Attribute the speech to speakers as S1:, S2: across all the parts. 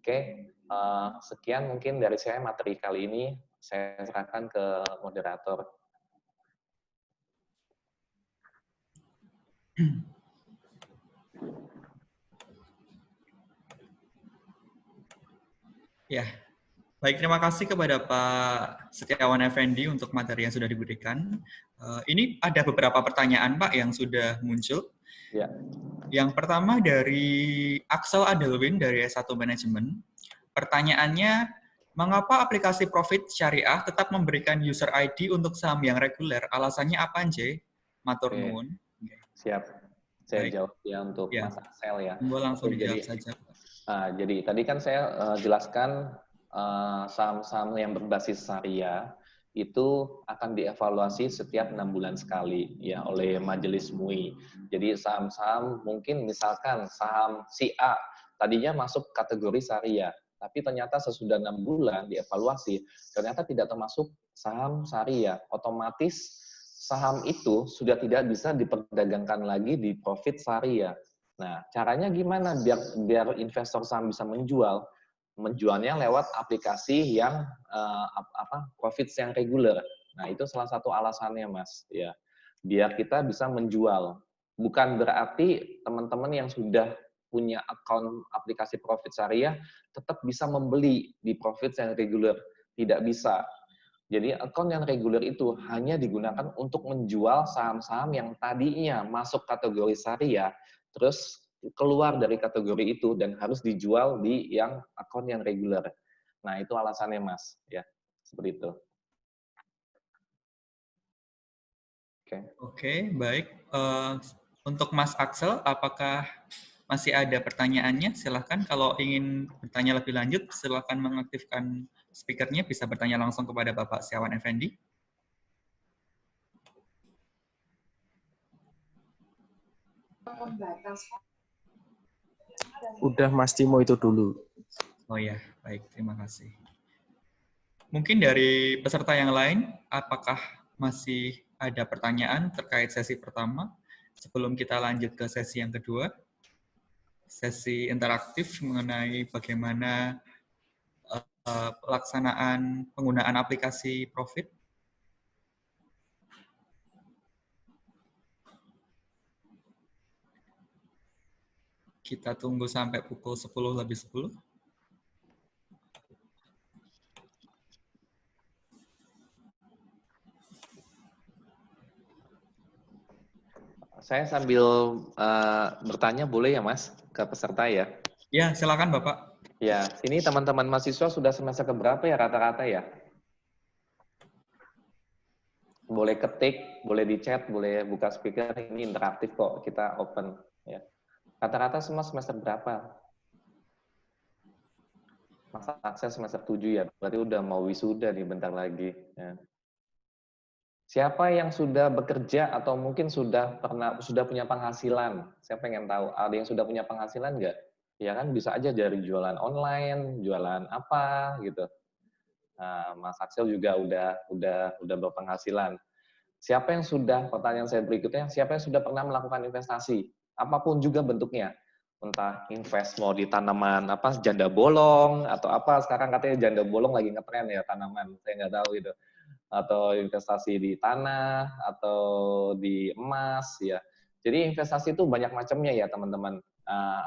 S1: Oke, sekian mungkin dari saya materi kali ini. Saya serahkan ke moderator.
S2: Ya, baik, terima kasih kepada Pak Setiawan Effendi untuk materi yang sudah diberikan. Ini ada beberapa pertanyaan, Pak, yang sudah muncul.
S1: Ya.
S2: Yang pertama dari Axel Adelwin dari S1 Manajemen. Pertanyaannya, mengapa aplikasi Profit Syariah tetap memberikan user ID untuk saham yang reguler? Alasannya apa, Nje? Matur
S1: Oke,
S2: nuwun.
S1: siap. Saya
S2: Baik,
S1: jawab ya untuk
S2: ya.
S1: Mas Axel ya.
S2: Monggo langsung
S1: Oke,
S2: dijawab saja.
S1: jadi tadi kan saya jelaskan saham-saham yang berbasis syariah itu akan dievaluasi setiap 6 bulan sekali ya oleh Majelis MUI. Jadi saham-saham mungkin misalkan saham si A tadinya masuk kategori syariah, tapi ternyata sesudah 6 bulan dievaluasi ternyata tidak termasuk saham syariah. Otomatis saham itu sudah tidak bisa diperdagangkan lagi di profit syariah. Nah, caranya gimana biar investor saham bisa menjual? Menjualnya lewat aplikasi yang profits yang reguler. Nah, itu salah satu alasannya, Mas, ya. Biar kita bisa menjual. Bukan berarti teman-teman yang sudah punya akun aplikasi profit syariah tetap bisa membeli di profits yang reguler. Tidak bisa. Jadi akun yang reguler itu hanya digunakan untuk menjual saham-saham yang tadinya masuk kategori syariah, terus keluar dari kategori itu dan harus dijual di yang akun yang reguler. Nah, itu alasannya, Mas. Ya, seperti itu. Oke.
S2: Oke, baik. Untuk Mas Axel, apakah masih ada pertanyaannya? Silahkan. Kalau ingin bertanya lebih lanjut, silahkan mengaktifkan speakernya. Bisa bertanya langsung kepada Bapak Setiawan Effendi.
S3: Udah Mas Timo itu dulu.
S2: Oh ya, baik. Terima kasih. Mungkin dari peserta yang lain, apakah masih ada pertanyaan terkait sesi pertama? Sebelum kita lanjut ke sesi yang kedua, sesi interaktif mengenai bagaimana pelaksanaan penggunaan aplikasi Profit. Kita tunggu sampai pukul 10 lebih 10.
S1: Saya sambil bertanya boleh ya, Mas, ke peserta ya?
S2: Ya, silakan Bapak.
S1: Ya, ini teman-teman mahasiswa sudah semester keberapa ya rata-rata ya? Boleh ketik, boleh di chat, boleh buka speaker, ini interaktif kok, kita open. Ya. Rata-rata semua semester berapa? Mas Akses semester 7 ya, berarti udah mau wisuda nih bentar lagi. Ya. Siapa yang sudah bekerja atau mungkin sudah punya penghasilan? Saya pengen tahu, ada yang sudah punya penghasilan nggak? Ya kan bisa aja dari jualan online, jualan apa gitu. Nah, Mas Axel juga udah berpenghasilan. Siapa yang sudah, pertanyaan saya berikutnya, siapa yang sudah pernah melakukan investasi? Apapun juga bentuknya. Entah invest mau di tanaman, janda bolong, atau apa, sekarang katanya janda bolong lagi ngetren ya, tanaman. Saya nggak tahu gitu. Atau investasi di tanah, atau di emas, ya. Jadi investasi itu banyak macamnya ya, teman-teman.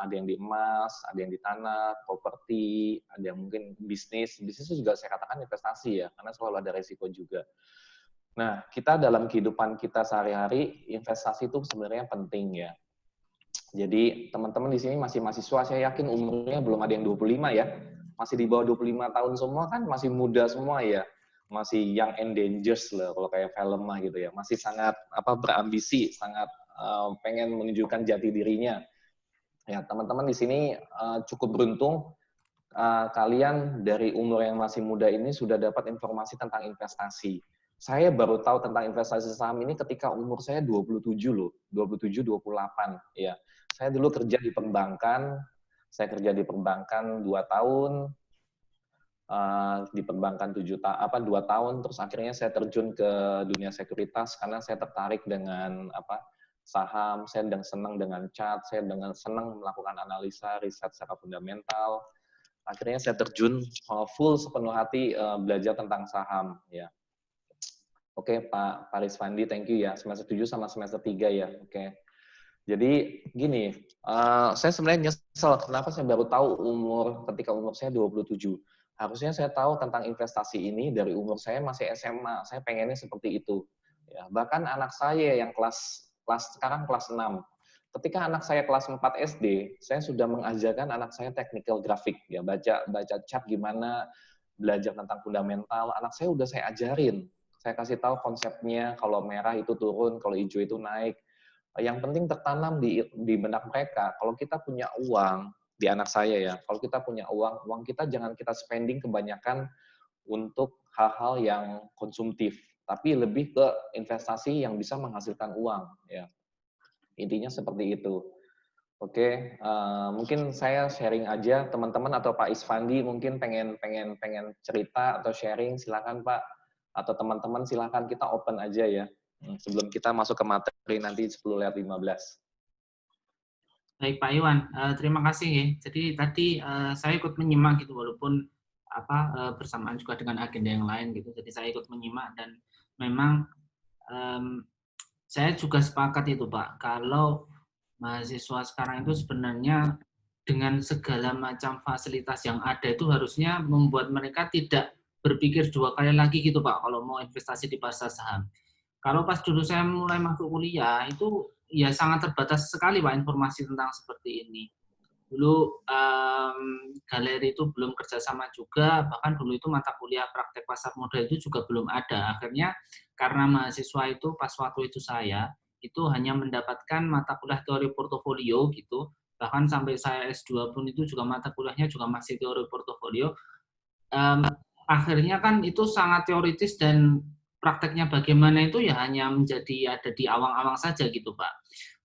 S1: Ada yang di emas, ada yang di tanah, properti, ada yang mungkin bisnis. Bisnis itu juga saya katakan investasi ya, karena selalu ada resiko juga. Nah, kita dalam kehidupan kita sehari-hari, investasi itu sebenarnya penting ya. Jadi, teman-teman di sini masih mahasiswa, saya yakin umurnya belum ada yang 25 ya. Masih di bawah 25 tahun semua kan, masih muda semua ya. Masih young and dangerous lah, kalau kayak film mah gitu ya. Masih sangat berambisi, sangat pengen menunjukkan jati dirinya. Ya, teman-teman di sini cukup beruntung, kalian dari umur yang masih muda ini sudah dapat informasi tentang investasi. Saya baru tahu tentang investasi saham ini ketika umur saya 27 loh, 27, 28. Ya. Saya dulu kerja di perbankan, saya kerja di perbankan 2 tahun, di perbankan 2 tahun, terus akhirnya saya terjun ke dunia sekuritas karena saya tertarik dengan saham, saya senang dengan chart, saya senang melakukan analisa, riset secara fundamental. akhirnya saya terjun full sepenuh hati belajar tentang saham ya. Oke, Pak Rizwandi, thank you ya. Semester 7 sama semester 3 ya. Oke. Jadi gini, saya sebenarnya nyesel kenapa saya baru tahu ketika umur saya 27. Harusnya saya tahu tentang investasi ini dari umur saya masih SMA. Saya pengennya seperti itu. Ya, bahkan anak saya yang sekarang kelas 6. Ketika anak saya kelas 4 SD, saya sudah mengajarkan anak saya technical graphic ya, baca chart gimana, belajar tentang fundamental. Anak saya udah saya ajarin. Saya kasih tahu konsepnya, kalau merah itu turun, kalau hijau itu naik. Yang penting tertanam di benak mereka, kalau kita punya uang, di anak saya ya, kalau kita punya uang kita jangan kita spending kebanyakan untuk hal-hal yang konsumtif, tapi lebih ke investasi yang bisa menghasilkan uang ya. Intinya seperti itu. Oke, mungkin saya sharing aja, teman-teman atau Pak Isfandi mungkin pengen cerita atau sharing, silakan Pak, atau teman-teman silakan, kita open aja ya. Sebelum kita masuk ke materi nanti 10:15.
S4: Baik Pak Iwan, terima kasih ya. Jadi tadi saya ikut menyimak gitu, walaupun bersamaan juga dengan agenda yang lain gitu. Jadi saya ikut menyimak dan memang saya juga sepakat itu Pak, kalau mahasiswa sekarang itu sebenarnya dengan segala macam fasilitas yang ada itu harusnya membuat mereka tidak berpikir dua kali lagi gitu Pak, kalau mau investasi di pasar saham. Kalau pas dulu saya mulai masuk kuliah, itu ya sangat terbatas sekali Pak informasi tentang seperti ini. Dulu galeri itu belum kerjasama juga, bahkan dulu itu mata kuliah praktek pasar modal itu juga belum ada. Akhirnya karena mahasiswa itu pas waktu itu saya, itu hanya mendapatkan mata kuliah teori portofolio gitu, bahkan sampai saya S2 pun itu juga mata kuliahnya juga masih teori portofolio. Akhirnya kan itu sangat teoritis dan prakteknya bagaimana itu ya hanya menjadi ada di awang-awang saja gitu Pak.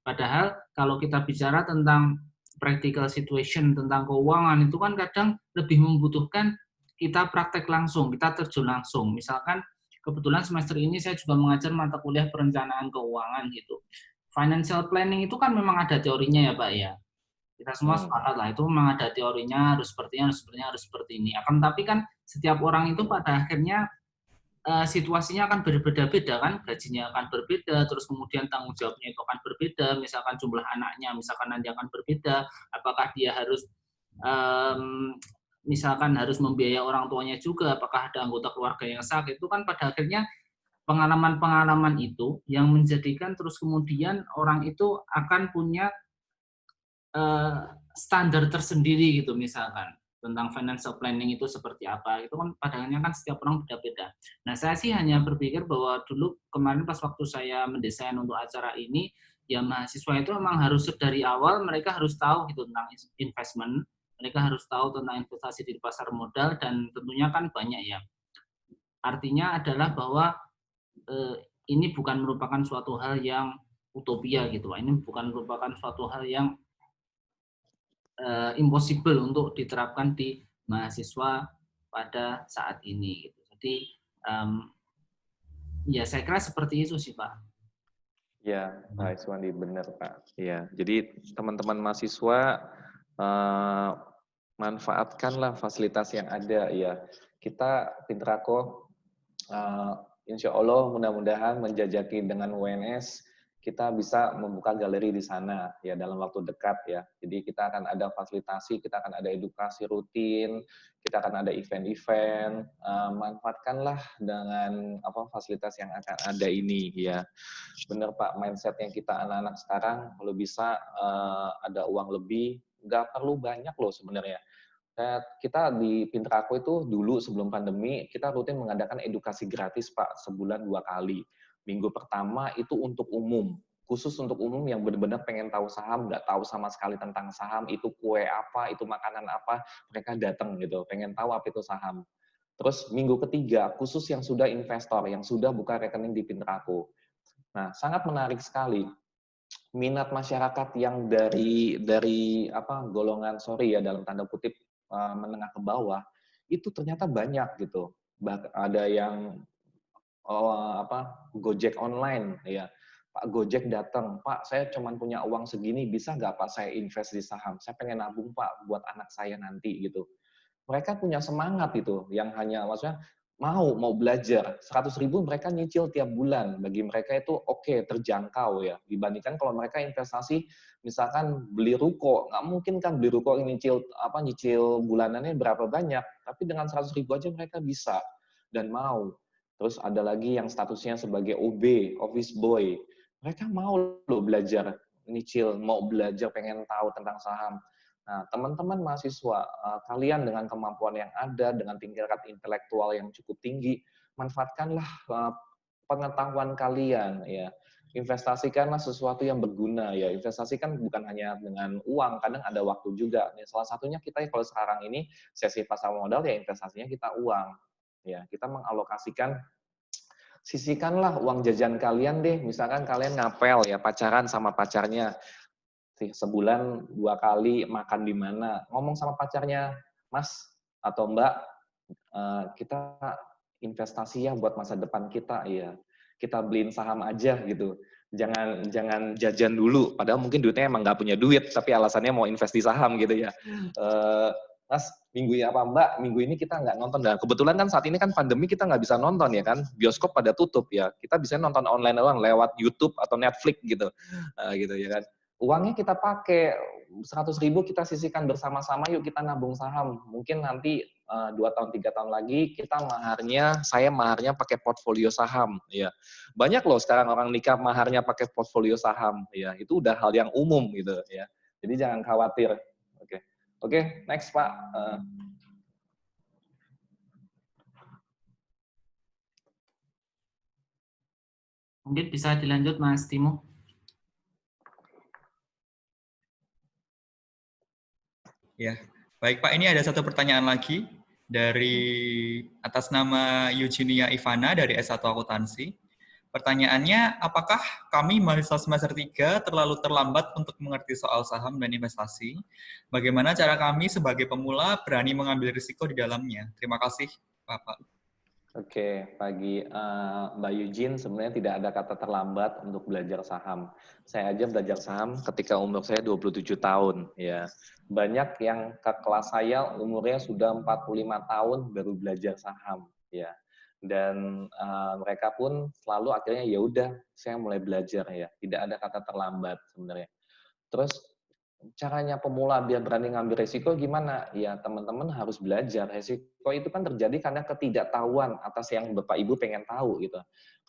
S4: Padahal kalau kita bicara tentang practical situation, tentang keuangan itu kan kadang lebih membutuhkan kita praktek langsung, kita terjun langsung. Misalkan kebetulan semester ini saya juga mengajar mata kuliah perencanaan keuangan gitu. Financial planning itu kan memang ada teorinya ya Pak ya. Kita semua sepakat lah, itu memang ada teorinya, harus seperti ini. Akan tapi kan setiap orang itu pada akhirnya situasinya akan berbeda-beda kan, gajinya akan berbeda, terus kemudian tanggung jawabnya itu akan berbeda, misalkan jumlah anaknya misalkan nanti akan berbeda, apakah dia harus misalkan harus membiayai orang tuanya juga, apakah ada anggota keluarga yang sakit, itu kan pada akhirnya pengalaman-pengalaman itu yang menjadikan terus kemudian orang itu akan punya standar tersendiri gitu misalkan tentang financial planning itu seperti apa, itu kan pandangannya kan setiap orang beda-beda. Nah saya sih hanya berpikir bahwa dulu kemarin pas waktu saya mendesain untuk acara ini, ya mahasiswa itu memang harus dari awal mereka harus tahu gitu tentang investment, mereka harus tahu tentang investasi di pasar modal dan tentunya kan banyak ya. Artinya adalah bahwa ini bukan merupakan suatu hal yang utopia gitu, ini bukan merupakan suatu hal yang impossible untuk diterapkan di mahasiswa pada saat ini. Gitu. Jadi ya saya kira seperti itu sih Pak.
S1: Ya, Pak Iswandi, benar Pak. Ya, jadi teman-teman mahasiswa manfaatkanlah fasilitas yang ada ya. Kita Pintrako insya Allah mudah-mudahan menjajaki dengan UNS kita bisa membuka galeri di sana ya dalam waktu dekat ya. Jadi kita akan ada fasilitasi, kita akan ada edukasi rutin, kita akan ada event-event. Manfaatkanlah dengan fasilitas yang akan ada ini ya. Benar Pak, mindset yang kita anak-anak sekarang kalau bisa ada uang lebih, nggak perlu banyak loh sebenarnya. Kita di Pintrako itu dulu sebelum pandemi, kita rutin mengadakan edukasi gratis Pak, sebulan 2 kali. Minggu pertama itu untuk umum, khusus untuk umum yang benar-benar pengen tahu saham, nggak tahu sama sekali tentang saham, itu kue apa, itu makanan apa, mereka datang gitu, pengen tahu apa itu saham. Terus minggu ketiga, khusus yang sudah investor, yang sudah buka rekening di Pintrako. Nah, sangat menarik sekali. Minat masyarakat yang dari golongan dalam tanda kutip menengah ke bawah itu ternyata banyak gitu. Ada yang Gojek online ya. Pak Gojek datang, Pak saya cuma punya uang segini, bisa nggak Pak saya invest di saham? Saya pengen nabung Pak buat anak saya nanti gitu. mereka punya semangat itu, yang hanya maksudnya mau belajar. 100.000 mereka nyicil tiap bulan. Bagi mereka itu oke, terjangkau ya. Dibandingkan kalau mereka investasi, misalkan beli ruko, nggak mungkin kan beli ruko nyicil bulanannya berapa banyak. Tapi dengan 100.000 aja mereka bisa dan mau. Terus ada lagi yang statusnya sebagai OB, office boy. Mereka mau loh belajar, nyicil, mau belajar, pengen tahu tentang saham. Nah, teman-teman mahasiswa, kalian dengan kemampuan yang ada, dengan tingkat intelektual yang cukup tinggi, manfaatkanlah pengetahuan kalian, ya. Investasikanlah sesuatu yang berguna, ya. Investasikan bukan hanya dengan uang, kadang ada waktu juga. Salah satunya kita kalau sekarang ini sesi pasar modal, ya investasinya kita uang, ya. Kita mengalokasikan, sisihkanlah uang jajan kalian deh. Misalkan kalian ngapel ya, pacaran sama pacarnya, sebulan 2 kali makan di mana, ngomong sama pacarnya, Mas atau Mbak, kita investasi ya buat masa depan kita, ya. Kita beliin saham aja gitu. Jangan jajan dulu, padahal mungkin duitnya emang nggak punya duit, tapi alasannya mau invest di saham gitu ya. Mas, minggu ini apa Mbak? Minggu ini kita nggak nonton. Dan kebetulan kan saat ini kan pandemi kita nggak bisa nonton ya kan, bioskop pada tutup ya. Kita bisa nonton online doang lewat YouTube atau Netflix gitu, gitu ya kan. Uangnya kita pakai 100.000 kita sisihkan bersama-sama, yuk kita nabung saham. Mungkin nanti 2 tahun 3 tahun lagi saya maharnya pakai portfolio saham ya. Banyak loh sekarang orang nikah maharnya pakai portfolio saham ya. Itu udah hal yang umum gitu ya. Jadi jangan khawatir. Oke, next Pak.
S4: Mungkin bisa dilanjut Mas Timo.
S2: Ya, baik Pak. Ini ada satu pertanyaan lagi dari atas nama Eugenia Ivana dari S1 Akuntansi. Pertanyaannya, apakah kami mahasiswa semester 3 terlalu terlambat untuk mengerti soal saham dan investasi? Bagaimana cara kami sebagai pemula berani mengambil risiko di dalamnya? Terima kasih, Bapak.
S1: Oke, pagi Mbak Eugene, sebenarnya tidak ada kata terlambat untuk belajar saham. Saya aja belajar saham ketika umur saya 27 tahun. Ya. Banyak yang ke kelas saya umurnya sudah 45 tahun baru belajar saham. Ya. Dan mereka pun selalu akhirnya ya udah, saya mulai belajar ya. Tidak ada kata terlambat sebenarnya. Terus caranya pemula biar berani ngambil resiko gimana? Ya teman-teman harus belajar. Resiko itu kan terjadi karena ketidaktahuan atas yang Bapak Ibu pengen tahu gitu.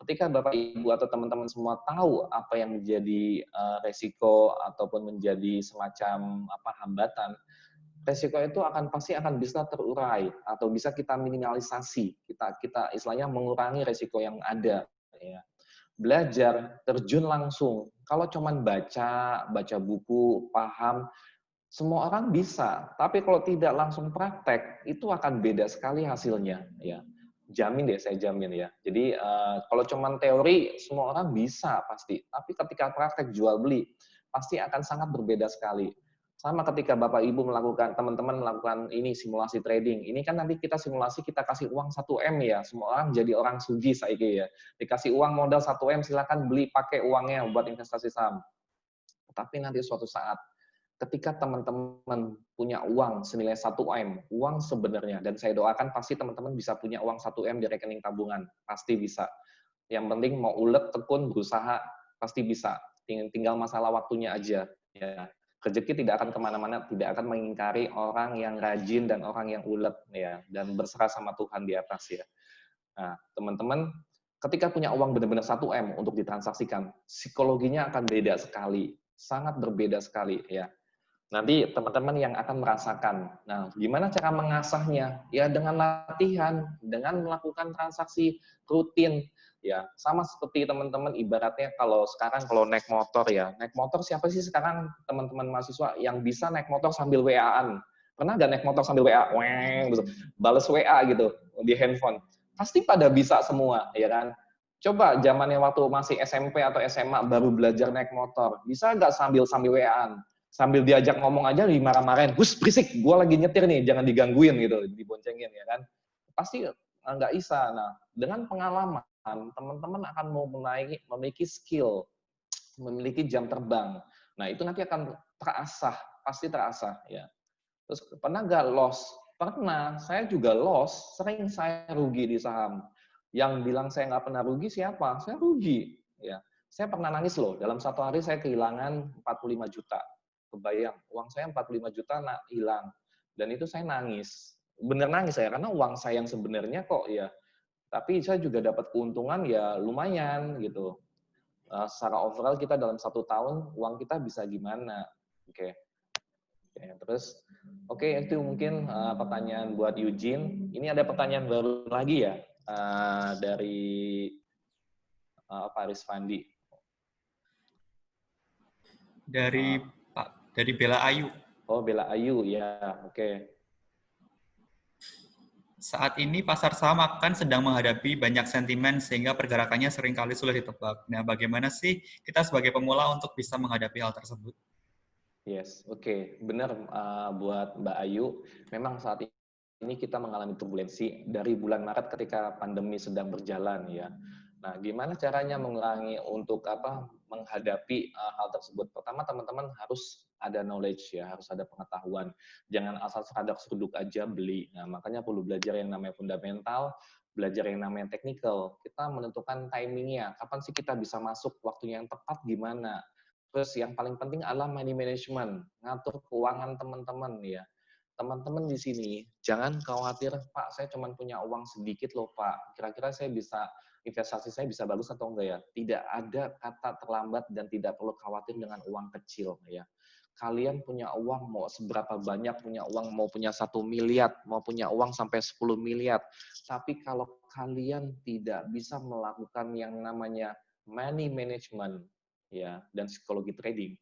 S1: Ketika Bapak Ibu atau teman-teman semua tahu apa yang menjadi resiko ataupun menjadi semacam hambatan, resiko itu pasti akan bisa terurai atau bisa kita minimalisasi. Kita istilahnya mengurangi resiko yang ada. Ya. Belajar, terjun langsung. Kalau cuman baca buku, paham, semua orang bisa. Tapi kalau tidak langsung praktek, itu akan beda sekali hasilnya. Ya, jamin deh, saya jamin ya. Jadi kalau cuman teori, semua orang bisa pasti. Tapi ketika praktek jual beli, pasti akan sangat berbeda sekali. Sama ketika Bapak Ibu teman-teman melakukan ini simulasi trading. Ini kan nanti kita simulasi, kita kasih uang 1M ya. Semua orang jadi orang sugih saiki ya. Dikasih uang modal 1M, silakan beli pakai uangnya buat investasi saham. Tapi nanti suatu saat, ketika teman-teman punya uang senilai 1M, uang sebenarnya, dan saya doakan pasti teman-teman bisa punya uang 1M di rekening tabungan. Pasti bisa. Yang penting mau ulet, tekun, berusaha, pasti bisa. Tinggal masalah waktunya aja. Ya. Rezeki tidak akan kemana-mana, tidak akan mengingkari orang yang rajin dan orang yang ulet ya, dan berserah sama Tuhan di atas ya. Nah, teman-teman, ketika punya uang benar-benar 1M untuk ditransaksikan, psikologinya akan beda sekali, sangat berbeda sekali ya. Nanti teman-teman yang akan merasakan. Nah, gimana cara mengasahnya? Ya dengan latihan, dengan melakukan transaksi rutin. Ya, sama seperti teman-teman ibaratnya kalau sekarang kalau naik motor ya. Naik motor siapa sih sekarang teman-teman mahasiswa yang bisa naik motor sambil WA-an? Pernah nggak naik motor sambil WA? Weng, balas WA gitu di handphone. Pasti pada bisa semua, ya kan? Coba zamannya waktu masih SMP atau SMA baru belajar naik motor. Bisa nggak sambil WA-an? Sambil diajak ngomong aja dimarah-marahin, "Hus, berisik, gue lagi nyetir nih, jangan digangguin," gitu, diboncengin ya kan. Pasti nggak bisa. Nah, dengan pengalaman, teman-teman akan mau memiliki skill, memiliki jam terbang. Nah, itu nanti akan terasah, pasti terasah ya. Terus pernah nggak loss? Pernah, saya juga loss, sering saya rugi di saham. Yang bilang saya nggak pernah rugi siapa? Saya rugi. Ya, saya pernah nangis loh. Dalam satu hari saya kehilangan 45 juta. Kebayang, uang saya 45 juta hilang. Dan itu saya nangis. Bener nangis saya, karena uang saya yang sebenarnya kok ya. Tapi saya juga dapat keuntungan ya lumayan gitu. Secara overall kita dalam 1 tahun, uang kita bisa gimana. Oke. Terus, oke, itu mungkin pertanyaan buat Eugene. Ini ada pertanyaan baru lagi ya dari Pak Rizvandi.
S2: Dari Bella Ayu.
S1: Oh, Bella Ayu, ya, oke.
S2: Saat ini pasar saham akan sedang menghadapi banyak sentimen sehingga pergerakannya seringkali sulit ditebak. Nah, bagaimana sih kita sebagai pemula untuk bisa menghadapi hal tersebut?
S1: Yes, oke. Benar buat Mbak Ayu. Memang saat ini kita mengalami turbulensi dari bulan Maret ketika pandemi sedang berjalan ya. Nah, gimana caranya mengurangi untuk menghadapi hal tersebut? Pertama, teman-teman harus ada knowledge ya, harus ada pengetahuan. Jangan asal seradak seruduk aja beli. Nah, makanya perlu belajar yang namanya fundamental, belajar yang namanya technical. Kita menentukan timingnya, kapan sih kita bisa masuk, waktunya yang tepat gimana. Terus yang paling penting adalah money management, ngatur keuangan teman-teman ya. Teman-teman di sini jangan khawatir, Pak, saya cuma punya uang sedikit loh, Pak. Kira-kira saya bisa investasi saya bisa bagus atau enggak ya? Tidak ada kata terlambat dan tidak perlu khawatir dengan uang kecil ya. Kalian punya uang mau seberapa banyak, punya uang mau punya 1 miliar, mau punya uang sampai 10 miliar. Tapi kalau kalian tidak bisa melakukan yang namanya money management ya dan psikologi trading,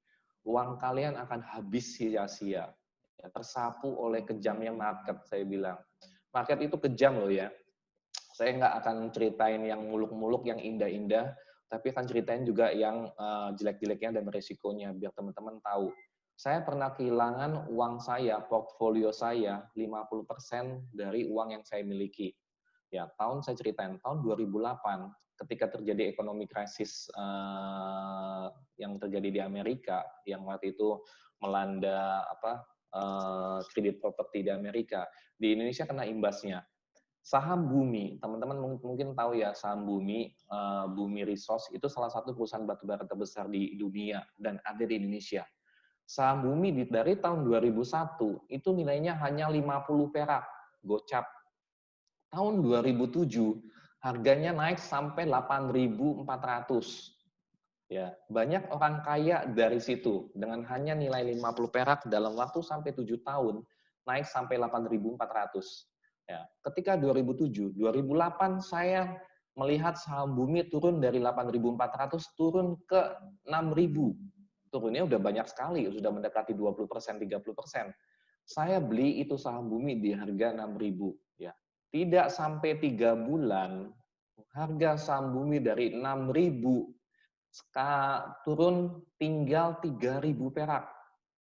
S1: uang kalian akan habis sia-sia, ya, tersapu oleh kejamnya market. Saya bilang market itu kejam loh ya. Saya nggak akan ceritain yang muluk-muluk, yang indah-indah, tapi akan ceritain juga yang jelek-jeleknya dan resikonya biar teman-teman tahu. Saya pernah kehilangan uang saya, portfolio saya 50% dari uang yang saya miliki. Ya, saya ceritain tahun 2008 ketika terjadi ekonomi krisis yang terjadi di Amerika, yang waktu itu melanda kredit properti di Amerika, di Indonesia kena imbasnya. Saham Bumi, teman-teman mungkin tahu ya, saham Bumi, Bumi Resource itu salah satu perusahaan batubara terbesar di dunia dan ada di Indonesia. Saham Bumi dari tahun 2001 itu nilainya hanya 50 perak, gocap. Tahun 2007 harganya naik sampai 8.400. Ya, banyak orang kaya dari situ dengan hanya nilai 50 perak dalam waktu sampai 7 tahun naik sampai 8.400. Ya, ketika 2007, 2008 saya melihat saham Bumi turun dari 8.400 turun ke 6.000. Turunnya udah banyak sekali, sudah mendekati 20%, 30%. Saya beli itu saham Bumi di harga 6.000 ya. Tidak sampai 3 bulan, harga saham Bumi dari 6.000 turun tinggal 3.000 perak.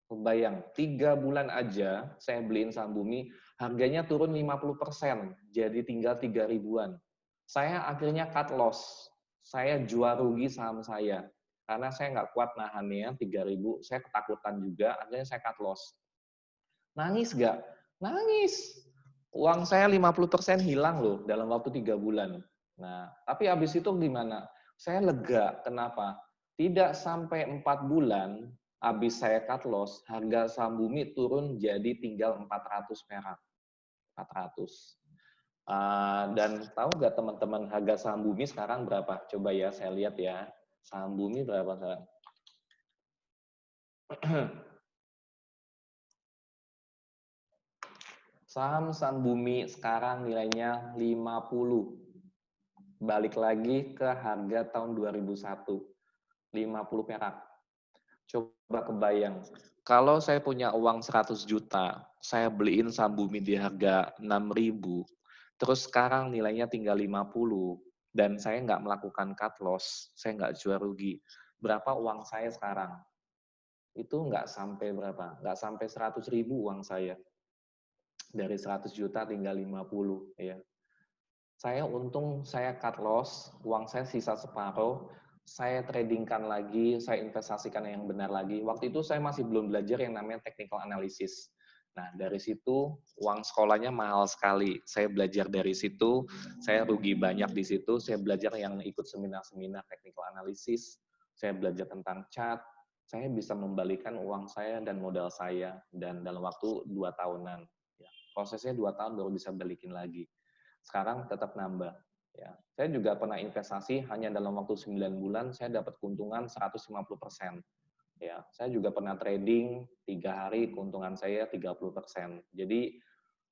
S1: Kebayang, 3 bulan aja saya beliin saham Bumi, harganya turun 50%, jadi tinggal 3.000-an. Saya akhirnya cut loss, saya jual rugi saham saya. Karena saya nggak kuat nahannya 3.000, saya ketakutan juga, akhirnya saya cut loss. Nangis nggak? Nangis. Uang saya 50% hilang loh dalam waktu 3 bulan. Nah, tapi habis itu gimana? Saya lega. Kenapa? Tidak sampai 4 bulan, habis saya cut loss, harga saham Bumi turun jadi tinggal 400 perak. 400. Dan tahu nggak teman-teman harga saham Bumi sekarang berapa? Coba ya, saya lihat ya. Saham Bumi berapa sekarang? Saham Bumi sekarang nilainya 50. Balik lagi ke harga tahun 2001. 50 perak. Coba kebayang. Kalau saya punya uang 100 juta, saya beliin saham Bumi di harga 6.000, terus sekarang nilainya tinggal 50, dan saya nggak melakukan cut loss, saya nggak jual rugi. Berapa uang saya sekarang? Itu nggak sampai berapa? Nggak sampai 100.000 uang saya. Dari 100 juta tinggal 50 ya. Saya untung, saya cut loss, uang saya sisa separuh, saya tradingkan lagi, saya investasikan yang benar lagi. Waktu itu saya masih belum belajar yang namanya technical analysis. Nah, dari situ uang sekolahnya mahal sekali. Saya belajar dari situ, saya rugi banyak di situ. Saya belajar yang ikut seminar-seminar technical analysis, saya belajar tentang chart, saya bisa membalikan uang saya dan modal saya, dan dalam waktu 2 tahunan. Ya, prosesnya 2 tahun baru bisa balikin lagi. Sekarang tetap nambah. Ya, saya juga pernah investasi hanya dalam waktu 9 bulan, saya dapat keuntungan 150%. Ya, saya juga pernah trading 3 hari keuntungan saya 30%. Jadi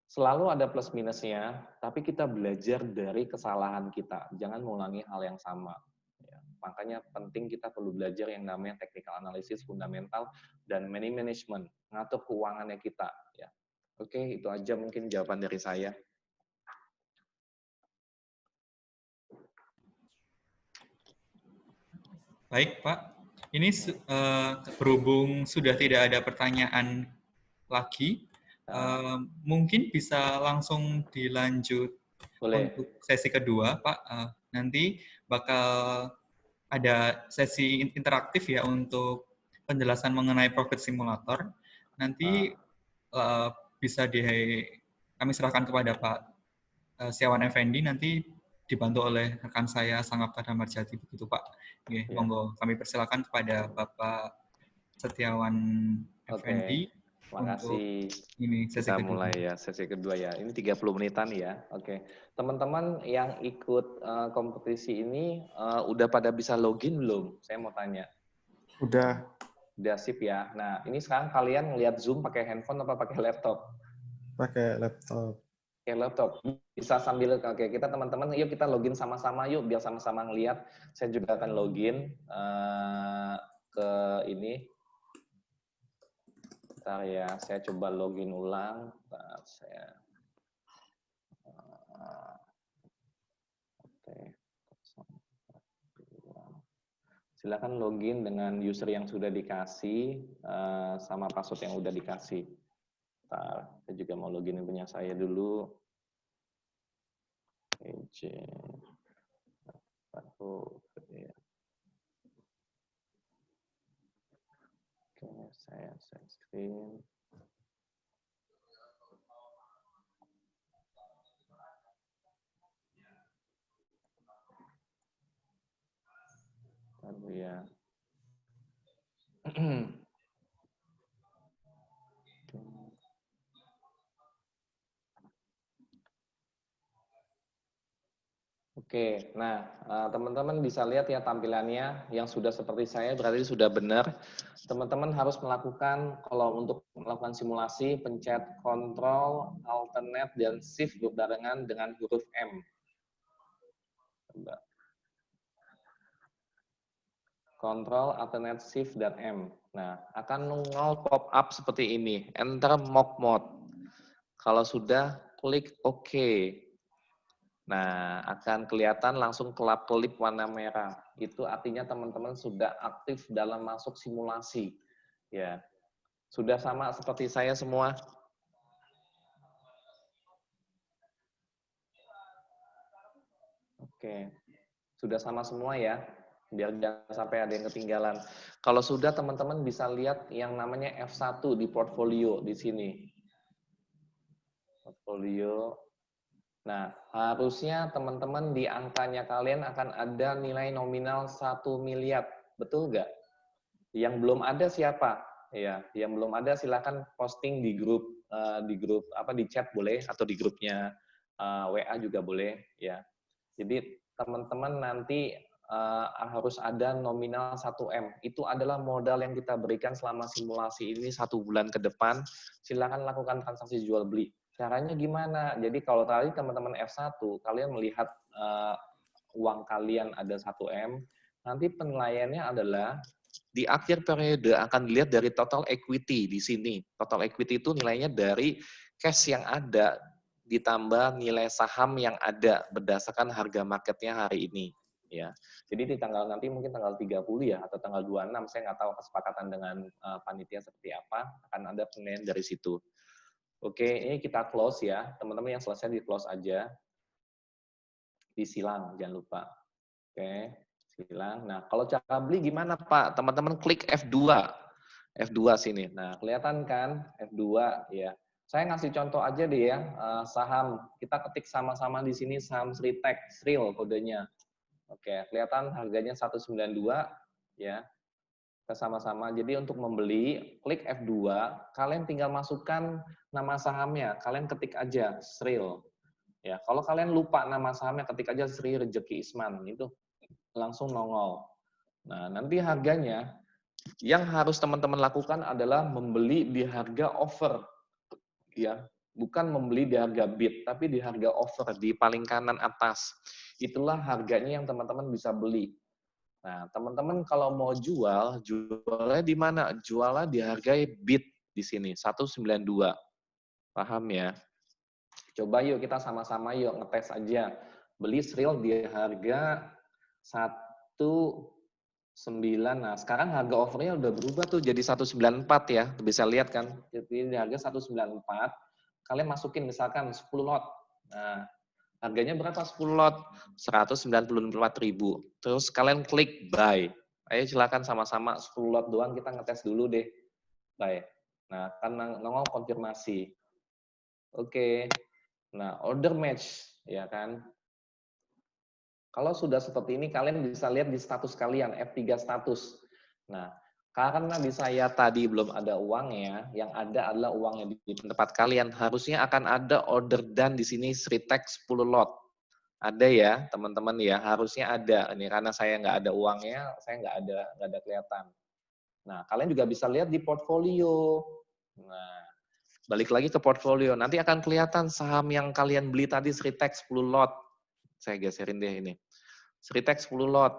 S1: selalu ada plus minusnya, tapi kita belajar dari kesalahan kita. Jangan mengulangi hal yang sama. Ya, makanya penting kita perlu belajar yang namanya technical analysis, fundamental, dan money management, ngatur keuangannya kita. Ya, oke, itu aja mungkin jawaban dari saya.
S2: Baik, Pak. Ini berhubung sudah tidak ada pertanyaan lagi, mungkin bisa langsung dilanjut.
S1: Boleh.
S2: Untuk sesi kedua, Pak. Nanti bakal ada sesi interaktif ya untuk penjelasan mengenai profit simulator. Nanti bisa kami serahkan kepada Pak Setiawan Effendi, nanti dibantu oleh rekan saya Sangapta Damarjati, begitu Pak. Oke,
S1: Ya.
S2: monggo kami persilakan kepada Bapak Setiawan Effendi. Untuk ini sesi
S1: kita
S2: kedua.
S1: mulai ya, sesi kedua ya. Ini 30 menitan ya. Oke. Teman-teman yang ikut kompetisi ini udah pada bisa login belum? Saya mau tanya.
S3: Udah.
S1: Udah sip ya. Nah, ini sekarang kalian ngelihat Zoom pakai handphone apa pakai laptop?
S3: Pakai laptop.
S1: Pakai laptop. Bisa sambil, oke, kita teman-teman, yuk kita login sama-sama yuk, biar sama-sama ngelihat. Saya juga akan login ke ini. Bentar ya, saya coba login ulang. Bentar, saya oke. Silakan login dengan user yang sudah dikasih sama password yang udah dikasih. Bentar, saya juga mau login punya saya dulu. Oke, saya share screen. Lalu ya. Oke, nah teman-teman bisa lihat ya tampilannya yang sudah seperti saya berarti sudah benar. Teman-teman harus melakukan, kalau untuk melakukan simulasi, pencet Ctrl, Alternate, dan Shift berbarengan dengan huruf M. Coba. Ctrl, Alternate, Shift, dan M. Nah, akan nongol pop-up seperti ini. Enter Mock Mode. Kalau sudah, klik OK. Nah, akan kelihatan langsung kelap-kelip warna merah. Itu artinya teman-teman sudah aktif dalam masuk simulasi. Ya. Sudah sama seperti saya semua? Oke. Sudah sama semua ya? Biar jangan sampai ada yang ketinggalan. Kalau sudah, teman-teman bisa lihat yang namanya F1 di portfolio di sini. Portfolio. Nah, harusnya teman-teman di angkanya kalian akan ada nilai nominal 1 miliar. Betul nggak? Yang belum ada siapa? Ya, yang belum ada silakan posting di grup di chat boleh, atau di grupnya WA juga boleh ya. Jadi teman-teman nanti harus ada nominal 1M. Itu adalah modal yang kita berikan selama simulasi ini 1 bulan ke depan. Silakan lakukan transaksi jual beli. Caranya gimana? Jadi kalau tadi teman-teman F1, kalian melihat uang kalian ada 1M, nanti penilaiannya adalah di akhir periode akan dilihat dari total equity di sini. Total equity itu nilainya dari cash yang ada ditambah nilai saham yang ada berdasarkan harga marketnya hari ini. Ya, jadi di tanggal nanti mungkin tanggal 30 ya atau tanggal 26, saya nggak tahu kesepakatan dengan panitia seperti apa, akan ada penilaian dari situ. Oke, ini kita close ya. Teman-teman yang selesai di close aja. Disilang, jangan lupa. Oke, silang. Nah, kalau cara beli gimana Pak? Teman-teman klik F2. F2 sini. Nah, kelihatan kan F2 ya. Saya ngasih contoh aja deh ya, saham. Kita ketik sama-sama di sini saham Sritek, Sril kodenya. Oke, kelihatan harganya 192 ya. Kita sama-sama. Jadi untuk membeli, klik F2, kalian tinggal masukkan nama sahamnya. Kalian ketik aja Sril. Ya, kalau kalian lupa nama sahamnya, ketik aja Sri Rejeki Isman. Itu langsung nongol. Nah, nanti harganya yang harus teman-teman lakukan adalah membeli di harga offer. Ya, bukan membeli di harga bid, tapi di harga offer di paling kanan atas. Itulah harganya yang teman-teman bisa beli. Nah, teman-teman kalau mau jual, jualnya di mana? Jualnya di harga bid di sini 192. Paham ya? Coba yuk kita sama-sama yuk ngetes aja. Beli Sril di harga 1,9. Nah, sekarang harga offernya udah berubah tuh jadi 194 ya. Bisa lihat kan? Jadi di harga 194, kalian masukin misalkan 10 lot. Nah, harganya berapa 10 lot? 194.000. Terus kalian klik buy. Ayo silakan sama-sama 10 lot doang kita ngetes dulu deh. Buy. Nah, kan nongol konfirmasi. Oke. Nah, order match ya kan. Kalau sudah seperti ini, kalian bisa lihat di status kalian, F3 status. Nah, karena di saya tadi belum ada uangnya, yang ada adalah uangnya di tempat kalian. Harusnya akan ada order done di sini Sritek 10 lot. Ada ya, teman-teman ya, harusnya ada. Ini karena saya nggak ada uangnya, saya nggak ada kelihatan. Nah, kalian juga bisa lihat di portfolio. Nah, balik lagi ke portfolio, nanti akan kelihatan saham yang kalian beli tadi Sritek 10 lot. Saya geserin deh ini. Sritek 10 lot.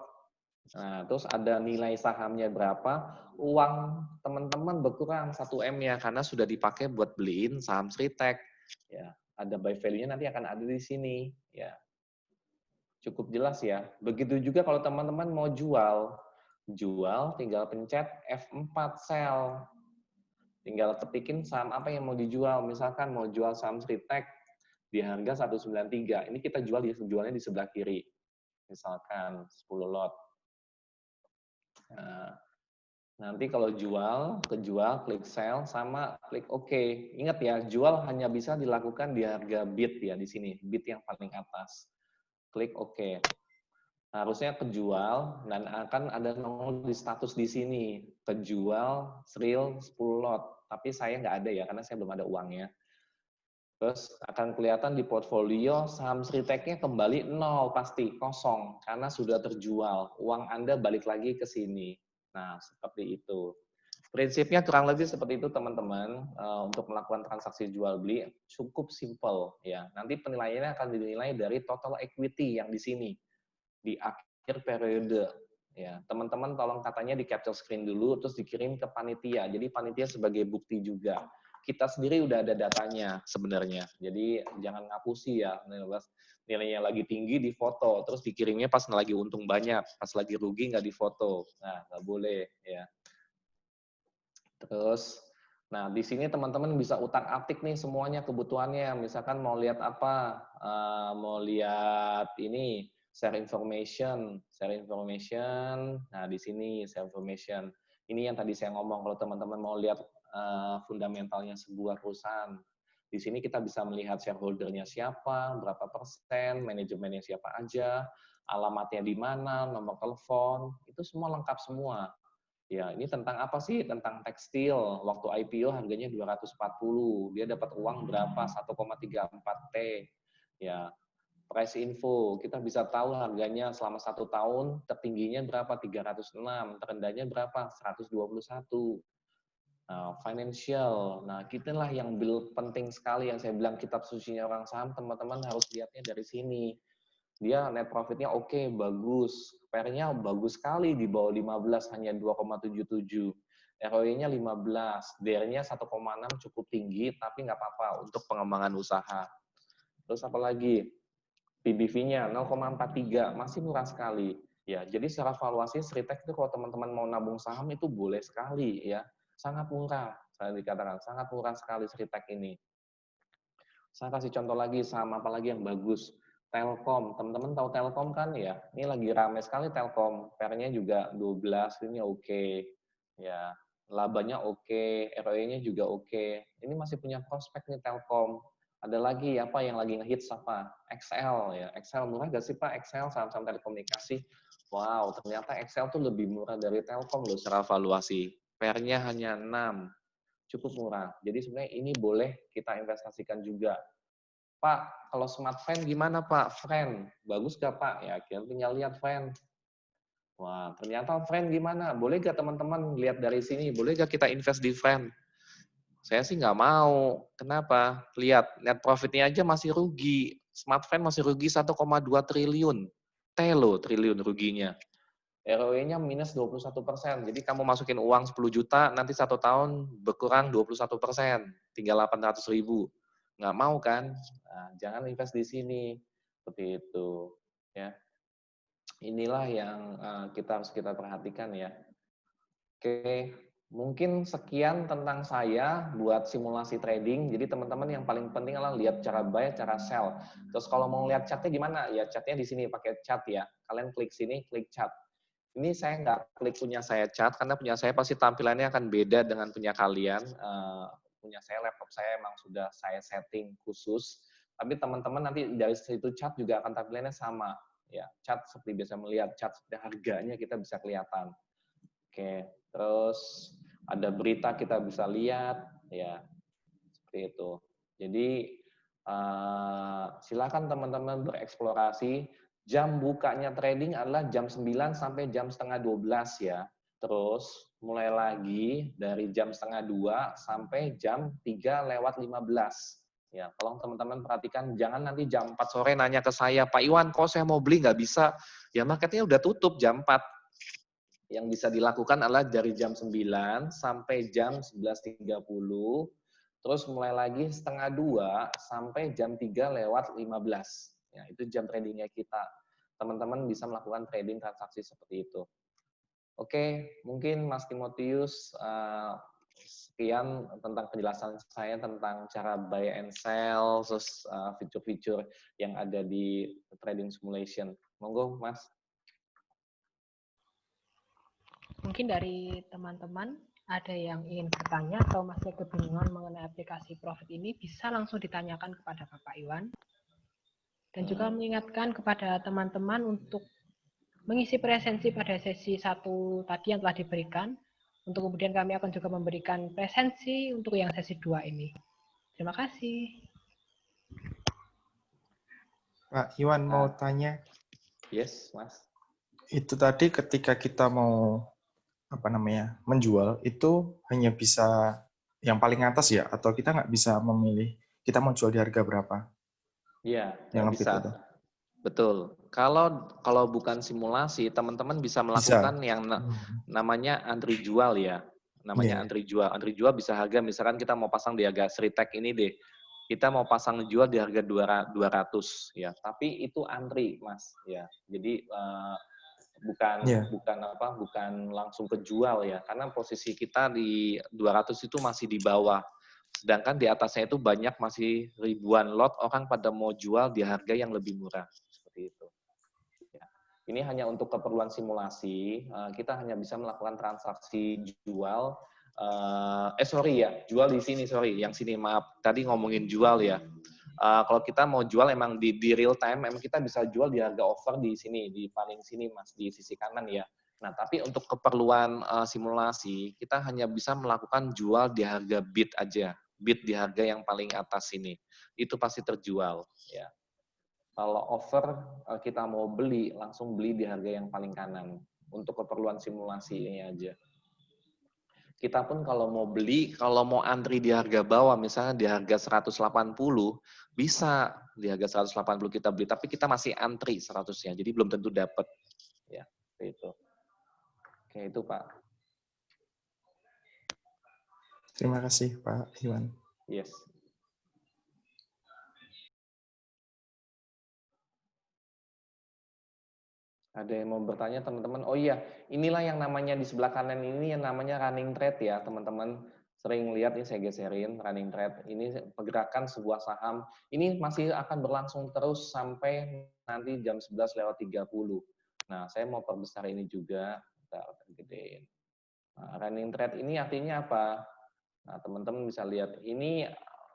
S1: Nah, terus ada nilai sahamnya berapa, uang teman-teman berkurang 1M ya, karena sudah dipakai buat beliin saham Sritek. Ya, ada buy value-nya nanti akan ada di sini. Ya, cukup jelas ya. Begitu juga kalau teman-teman mau jual tinggal pencet F4 sell. Tinggal ketikin saham apa yang mau dijual. Misalkan mau jual saham Sritek di harga 193. Ini kita jualnya di sebelah kiri. Misalkan 10 lot. Nah, nanti kalau kejual, klik sell, sama klik OK. Ingat ya, jual hanya bisa dilakukan di harga bid ya, di sini. Bid yang paling atas. Klik OK. Harusnya kejual, dan akan ada nongol di status di sini. Kejual, Sril 10 lot. Tapi saya nggak ada ya, karena saya belum ada uangnya. Terus akan kelihatan di portfolio saham Sriteknya kembali 0 pasti, kosong. Karena sudah terjual. Uang Anda balik lagi ke sini. Nah, seperti itu. Prinsipnya kurang lebih seperti itu teman-teman. Untuk melakukan transaksi jual beli cukup simple ya. Nanti penilaiannya akan dinilai dari total equity yang di sini di akhir periode. Ya, teman-teman tolong katanya di capture screen dulu terus dikirim ke panitia. Jadi panitia sebagai bukti juga. Kita sendiri udah ada datanya sebenarnya. Jadi jangan ngapusi ya. Nilainya lagi tinggi di foto, terus dikirimnya pas lagi untung banyak, pas lagi rugi nggak difoto. Nah, nggak boleh ya. Terus, nah di sini teman-teman bisa utak-atik nih semuanya kebutuhannya. Misalkan mau lihat apa, mau lihat ini share information. Nah di sini share information. Ini yang tadi saya ngomong kalau teman-teman mau lihat fundamentalnya sebuah perusahaan. Di sini kita bisa melihat shareholder-nya siapa, berapa persen, manajemennya siapa aja, alamatnya di mana, nomor telepon, itu semua lengkap semua. Ya, ini tentang apa sih? Tentang tekstil. Waktu IPO harganya 240. Dia dapat uang berapa? 1,34 T. Ya, price info. Kita bisa tahu harganya selama 1 tahun, tertingginya berapa? 306. Terendahnya berapa? 121. Nah, financial. Nah, itulah yang penting sekali yang saya bilang kitab sucinya orang saham, teman-teman harus lihatnya dari sini. Dia net profitnya oke, bagus. PER-nya bagus sekali, di bawah 15, hanya 2,77. ROE-nya 15, DR-nya 1,6 cukup tinggi, tapi nggak apa-apa untuk pengembangan usaha. Terus apa lagi? PBV-nya 0,43, masih murah sekali. Ya, jadi secara valuasi Sritek itu kalau teman-teman mau nabung saham itu boleh sekali ya. Sangat murah, saya dikatakan sangat murah sekali Sritek ini. Saya kasih contoh lagi saham apa lagi yang bagus. Telkom, teman-teman tahu Telkom kan ya? Ini lagi ramai sekali Telkom, PER-nya juga 12, ini oke. Ya. labanya oke, ROE-nya juga oke. Ini masih punya prospek nih Telkom. Ada lagi apa yang lagi ngehits apa? XL ya. XL murah gak sih Pak? XL saham-saham telekomunikasi. Wow, ternyata XL tuh lebih murah dari Telkom loh secara valuasi. PER-nya hanya 6. Cukup murah. Jadi sebenarnya ini boleh kita investasikan juga. Pak, kalau smart fan gimana Pak? Friend, bagus gak Pak? Ya, kita tinggal lihat Friend. Wah, ternyata Friend gimana? Boleh gak teman-teman lihat dari sini? Boleh gak kita invest di Friend? Saya sih nggak mau. Kenapa? Lihat, net profitnya aja masih rugi. Smart Fan masih rugi 1,2 triliun. Loh triliun ruginya. ROE-nya minus 21%. Jadi kamu masukin uang 10 juta, nanti 1 tahun berkurang 21%. Tinggal 800 ribu. Nggak mau kan? Nah, jangan invest di sini. Seperti itu. Ya. Inilah yang kita harus kita perhatikan ya. Oke, mungkin sekian tentang saya buat simulasi trading. Jadi teman-teman yang paling penting adalah lihat cara buy, cara sell. Terus kalau mau lihat chartnya gimana? Ya chartnya di sini pakai chart ya. Kalian klik sini, klik chart. Ini saya nggak klik punya saya chart, karena punya saya pasti tampilannya akan beda dengan punya kalian. Punya saya, laptop saya emang sudah saya setting khusus. Tapi teman-teman nanti dari situ chart juga akan tampilannya sama. Ya, chart seperti biasa melihat, chart seperti harganya kita bisa kelihatan. Oke, terus ada berita kita bisa lihat, ya seperti itu. Jadi silakan teman-teman bereksplorasi. Jam bukanya trading adalah jam 9 sampai jam setengah 12 ya. Terus mulai lagi dari jam setengah 2 sampai jam 3 lewat 15. Ya, tolong teman-teman perhatikan, jangan nanti jam 4 sore nanya ke saya, Pak Iwan, kok saya mau beli nggak bisa? Ya marketnya udah tutup jam 4. Yang bisa dilakukan adalah dari jam 9 sampai jam 11.30, terus mulai lagi setengah 2 sampai jam 3 lewat 15. Ya, itu jam tradingnya kita. Teman-teman bisa melakukan trading transaksi seperti itu. Oke, mungkin Mas Timotius, sekian tentang penjelasan saya tentang cara buy and sell, terus fitur-fitur yang ada di trading simulation. Monggo, Mas.
S5: Mungkin dari teman-teman ada yang ingin bertanya atau masih kebingungan mengenai aplikasi Profit ini, bisa langsung ditanyakan kepada Bapak Iwan. Dan juga mengingatkan kepada teman-teman untuk mengisi presensi pada sesi 1 tadi yang telah diberikan, untuk kemudian kami akan juga memberikan presensi untuk yang sesi 2 ini. Terima kasih.
S3: Pak Iwan mau tanya.
S1: Yes, Mas.
S3: Itu tadi ketika kita mau menjual, itu hanya bisa yang paling atas ya, atau kita nggak bisa memilih kita mau jual di harga berapa?
S1: Iya,
S3: Yang
S1: bisa.
S3: itu.
S1: Betul. Kalau bukan simulasi, teman-teman bisa melakukan yang namanya antri jual ya. Namanya antri jual. Antri jual bisa harga, misalkan kita mau pasang di harga Sritek ini deh. Kita mau pasang jual di harga 200 ya. Tapi itu antri, Mas, ya. Jadi bukan langsung ke jual ya. Karena posisi kita di 200 itu masih di bawah. Sedangkan di atasnya itu banyak masih ribuan lot orang pada mau jual di harga yang lebih murah. Seperti itu. Ya. Ini hanya untuk keperluan simulasi, kita hanya bisa melakukan transaksi jual, jual di sini, yang sini, maaf, tadi ngomongin jual ya. Kalau kita mau jual emang di real time, emang kita bisa jual di harga offer di sini, di paling sini Mas, di sisi kanan ya. Nah, tapi untuk keperluan simulasi, kita hanya bisa melakukan jual di harga bid aja, bid di harga yang paling atas sini. Itu pasti terjual ya. Kalau offer kita mau beli, langsung beli di harga yang paling kanan. Untuk keperluan simulasi ini aja. Kita pun kalau mau beli, kalau mau antri di harga bawah, misalnya di harga 180, bisa di harga 180 kita beli, tapi kita masih antri 100-nya, jadi belum tentu dapat. Ya, itu. Oke, itu Pak.
S3: Terima kasih Pak Iwan.
S1: Yes. Ada yang mau bertanya teman-teman? Oh iya, inilah yang namanya di sebelah kanan ini yang namanya running trade ya teman-teman. Sering lihat ini saya geserin running trade. Ini pergerakan sebuah saham. Ini masih akan berlangsung terus sampai nanti jam 11:30. Nah, saya mau perbesar ini juga. Kita gedein. Nah, running trade ini artinya apa? Nah, teman-teman bisa lihat ini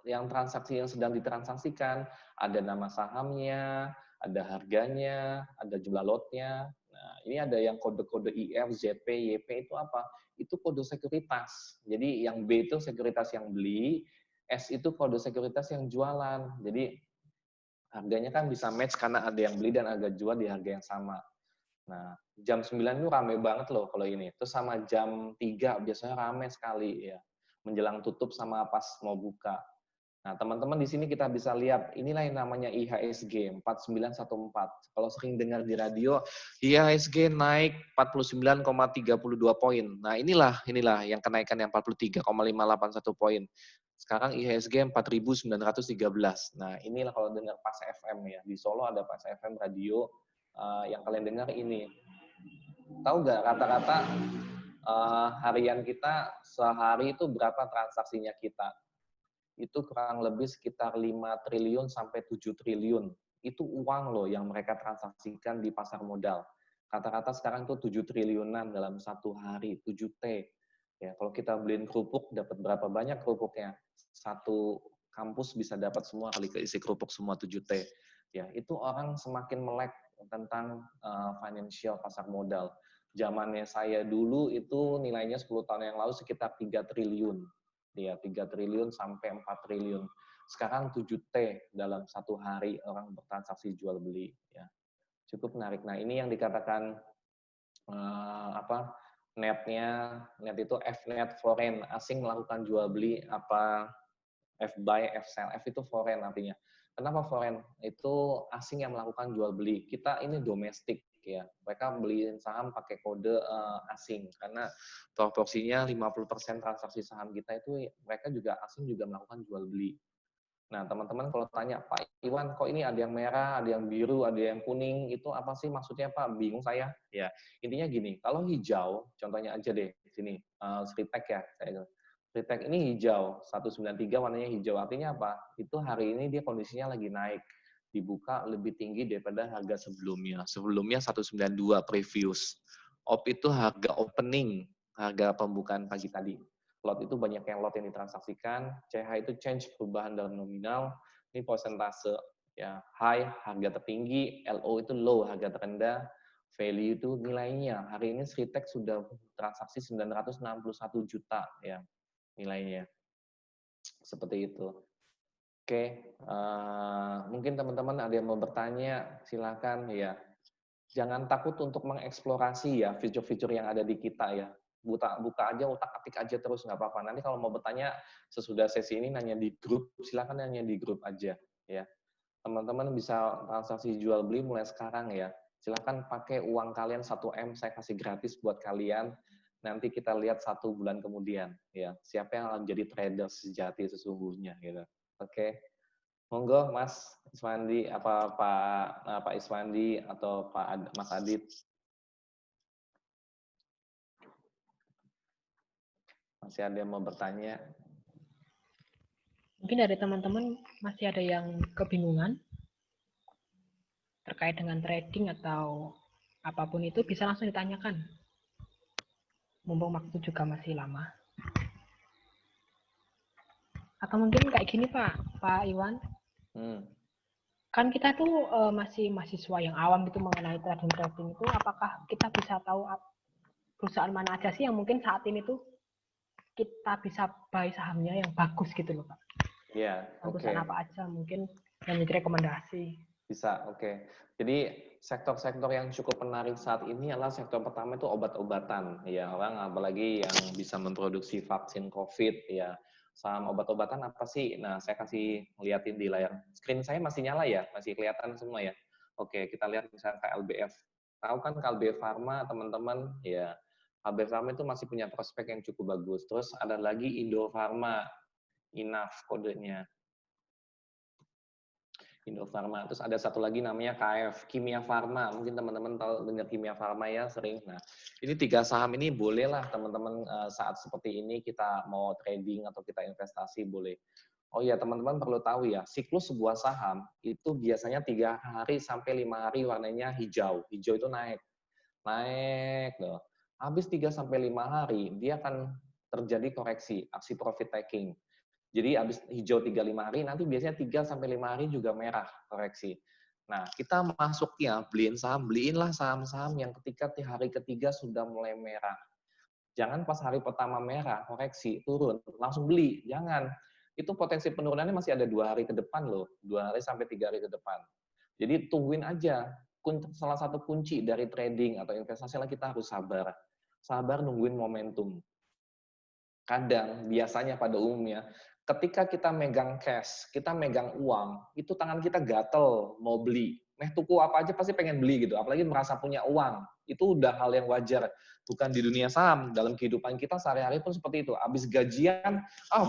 S1: yang transaksi yang sedang ditransaksikan, ada nama sahamnya, ada harganya, ada jumlah lotnya. Nah, ini ada yang kode-kode IF, ZP, YP itu apa? Itu kode sekuritas. Jadi yang B itu sekuritas yang beli, S itu kode sekuritas yang jualan. Jadi harganya kan bisa match karena ada yang beli dan ada jual di harga yang sama. Nah, jam 9 itu rame banget loh kalau ini. Terus sama jam 3 biasanya rame sekali ya. Menjelang tutup sama pas mau buka. Nah, teman-teman di sini kita bisa lihat, inilah yang namanya IHSG 4914. Kalau sering dengar di radio, IHSG naik 49,32 poin. Nah, inilah yang kenaikan yang 43,581 poin. Sekarang IHSG 4.913. Nah, inilah kalau dengar Pas FM ya. Di Solo ada Pas FM radio, yang kalian dengar ini. Tahu nggak rata-rata harian kita sehari itu berapa transaksinya kita? Itu kurang lebih sekitar 5 triliun sampai 7 triliun. Itu uang loh yang mereka transaksikan di pasar modal. Rata-rata sekarang itu 7 triliunan dalam satu hari, 7T. Ya, kalau kita beliin kerupuk, dapat berapa banyak kerupuknya? Satu kampus bisa dapat semua kali keisi kerupuk semua 7T. Ya, itu orang semakin melek tentang financial pasar modal. Zamannya saya dulu itu nilainya 10 tahun yang lalu sekitar 3 triliun. Ya, 3 triliun sampai 4 triliun. Sekarang 7T dalam satu hari orang bertransaksi jual beli. Ya, cukup menarik. Nah, ini yang dikatakan net itu F-net foreign, asing melakukan jual beli, F-buy, F-sell. F itu foreign artinya. Kenapa foreign? Itu asing yang melakukan jual beli. Kita ini domestik ya. Mereka beliin saham pakai kode asing karena proporsinya 50% transaksi saham kita itu mereka juga asing juga melakukan jual beli. Nah, teman-teman kalau tanya, Pak Iwan, kok ini ada yang merah, ada yang biru, ada yang kuning, itu apa sih maksudnya Pak? Bingung saya. Ya, intinya gini, kalau hijau, contohnya aja deh, sini, Sritek ya, Sritek ini hijau, 193 warnanya hijau, artinya apa? Itu hari ini dia kondisinya lagi naik, dibuka lebih tinggi daripada harga sebelumnya. Sebelumnya 192 previous. OP itu harga opening, harga pembukaan pagi tadi. Lot itu banyak yang lot yang ditransaksikan, CH itu change perubahan dalam nominal, ini persentase ya, high harga tertinggi, LO itu low harga terendah, value itu nilainya. Hari ini Sritek sudah transaksi 961 juta ya nilainya. Seperti itu. Oke, mungkin teman-teman ada yang mau bertanya, silakan ya. Jangan takut untuk mengeksplorasi ya fitur-fitur yang ada di kita ya. Buka aja, otak-atik aja terus, nggak apa-apa. Nanti kalau mau bertanya sesudah sesi ini nanya di grup, silakan nanya di grup aja ya. Teman-teman bisa transaksi jual beli mulai sekarang ya. Silakan pakai uang kalian 1M, saya kasih gratis buat kalian. Nanti kita lihat 1 bulan kemudian ya. Siapa yang akan jadi trader sejati sesungguhnya gitu. Oke. Monggo Mas Iswandi, Pak Iswandi atau Mas Adit. Masih ada yang mau bertanya?
S5: Mungkin dari teman-teman masih ada yang kebingungan terkait dengan trading atau apapun itu, bisa langsung ditanyakan. Mumpung waktu juga masih lama. Atau mungkin kayak gini Pak Iwan. Kan kita tuh masih mahasiswa yang awam gitu mengenai trading itu, apakah kita bisa tahu perusahaan mana aja sih yang mungkin saat ini tuh kita bisa buy sahamnya yang bagus gitu loh Pak?
S1: Iya,
S5: perusahaan apa aja mungkin yang menjadi rekomendasi?
S1: Bisa, oke. Jadi sektor-sektor yang cukup menarik saat ini adalah sektor pertama itu obat-obatan. Ya, orang apalagi yang bisa memproduksi vaksin COVID, ya. Saham obat-obatan apa sih? Nah, saya kasih liatin di layar. Screen saya masih nyala ya? Masih kelihatan semua ya? Oke, kita lihat misalnya KLBF. Tahu kan KLB Pharma, teman-teman? Ya, KLB Pharma itu masih punya prospek yang cukup bagus. Terus ada lagi Indofarma, INAF kodenya. Indofarma. Terus ada satu lagi namanya KF, Kimia Farma. Mungkin teman-teman tahu dengar Kimia Farma ya sering. Nah, ini 3 saham ini bolehlah teman-teman saat seperti ini kita mau trading atau kita investasi boleh. Oh ya, teman-teman perlu tahu ya, siklus sebuah saham itu biasanya 3 hari sampai 5 hari warnanya hijau. Hijau itu naik loh. habis 3-5 hari, dia akan terjadi koreksi, aksi profit taking. Jadi habis hijau 3-5 hari, nanti biasanya 3-5 hari juga merah koreksi. Nah, kita masuknya beliinlah saham-saham yang ketika di hari ketiga sudah mulai merah. Jangan pas hari pertama merah, koreksi, turun, langsung beli. Jangan. Itu potensi penurunannya masih ada 2 hari ke depan loh. 2 hari sampai 3 hari ke depan. Jadi tungguin aja. Salah satu kunci dari trading atau investasi adalah kita harus sabar. Sabar nungguin momentum. Kadang, biasanya pada umumnya, ketika kita megang cash, kita megang uang, itu tangan kita gatel mau beli. Tuku apa aja pasti pengen beli gitu, apalagi merasa punya uang. Itu udah hal yang wajar. Bukan di dunia saham, dalam kehidupan kita sehari-hari pun seperti itu. Habis gajian,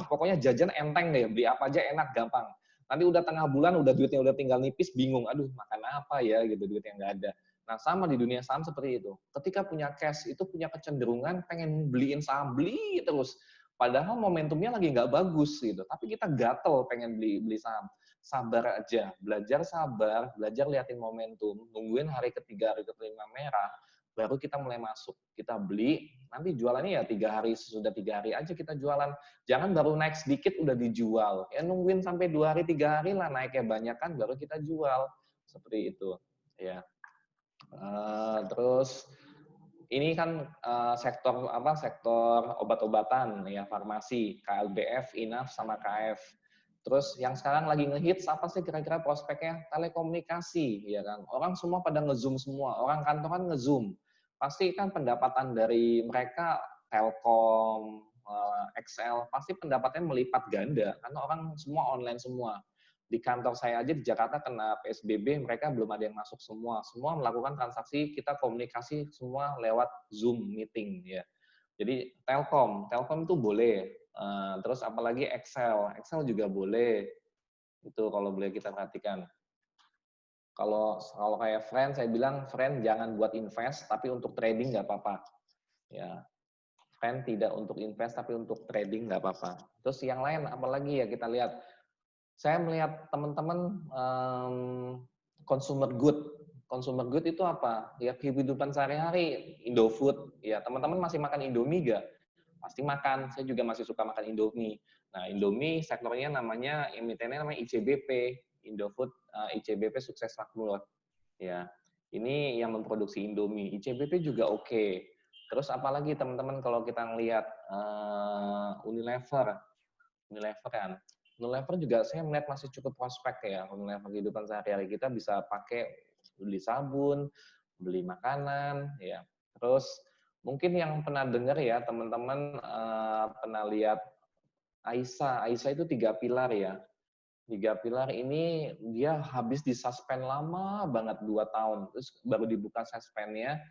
S1: pokoknya jajan enteng deh, beli apa aja enak, gampang. Nanti udah tengah bulan, udah duitnya udah tinggal nipis, bingung, aduh makan apa ya gitu, duit yang nggak ada. Nah, sama di dunia saham seperti itu. Ketika punya cash, itu punya kecenderungan pengen beliin saham, beli terus. Padahal momentumnya lagi nggak bagus gitu. Tapi kita gatel pengen beli saham. Sabar aja, belajar sabar, belajar liatin momentum, nungguin hari ketiga, hari kelima merah, baru kita mulai masuk. Kita beli, nanti jualannya ya 3 hari, sesudah 3 hari aja kita jualan. Jangan baru naik sedikit udah dijual. Ya nungguin sampai 2 hari, 3 hari lah naiknya banyak kan, baru kita jual. Seperti itu. Ya. Terus ini kan sektor obat-obatan ya, farmasi, KLBF, INAF sama KF. Terus yang sekarang lagi ngehits apa sih kira-kira prospeknya? Telekomunikasi ya kan. Orang semua pada nge-zoom semua, orang kantoran nge-zoom. Pasti kan pendapatan dari mereka Telkom, XL pasti pendapatnya melipat ganda karena orang semua online semua. Di kantor saya aja di Jakarta kena PSBB, mereka belum ada yang masuk semua. Semua melakukan transaksi, kita komunikasi semua lewat Zoom meeting ya. Jadi Telkom itu boleh. Terus apalagi Excel juga boleh. Itu kalau boleh kita perhatikan. Kalau kayak Friend, saya bilang Friend jangan buat invest, tapi untuk trading nggak apa-apa. Ya, Friend tidak untuk invest, tapi untuk trading nggak apa-apa. Terus yang lain apalagi ya kita lihat. Saya melihat teman-teman consumer good itu apa? Ya kehidupan sehari-hari, Indofood. Ya teman-teman masih makan Indomie gak? Pasti makan. Saya juga masih suka makan Indomie. Nah Indomie sektornya namanya emitennya namanya ICBP, Indofood ICBP Sukses Makmur. Ya ini yang memproduksi Indomie. ICBP juga oke. Terus apalagi teman-teman kalau kita ngelihat Unilever kan. Unilever juga saya melihat masih cukup prospek ya. Unilever kehidupan sehari-hari kita bisa pakai beli sabun, beli makanan, ya. Terus mungkin yang pernah dengar ya teman-teman pernah lihat Aisyah itu 3 pilar ya. 3 pilar ini dia habis disuspend lama banget 2 tahun, terus baru dibuka suspendnya.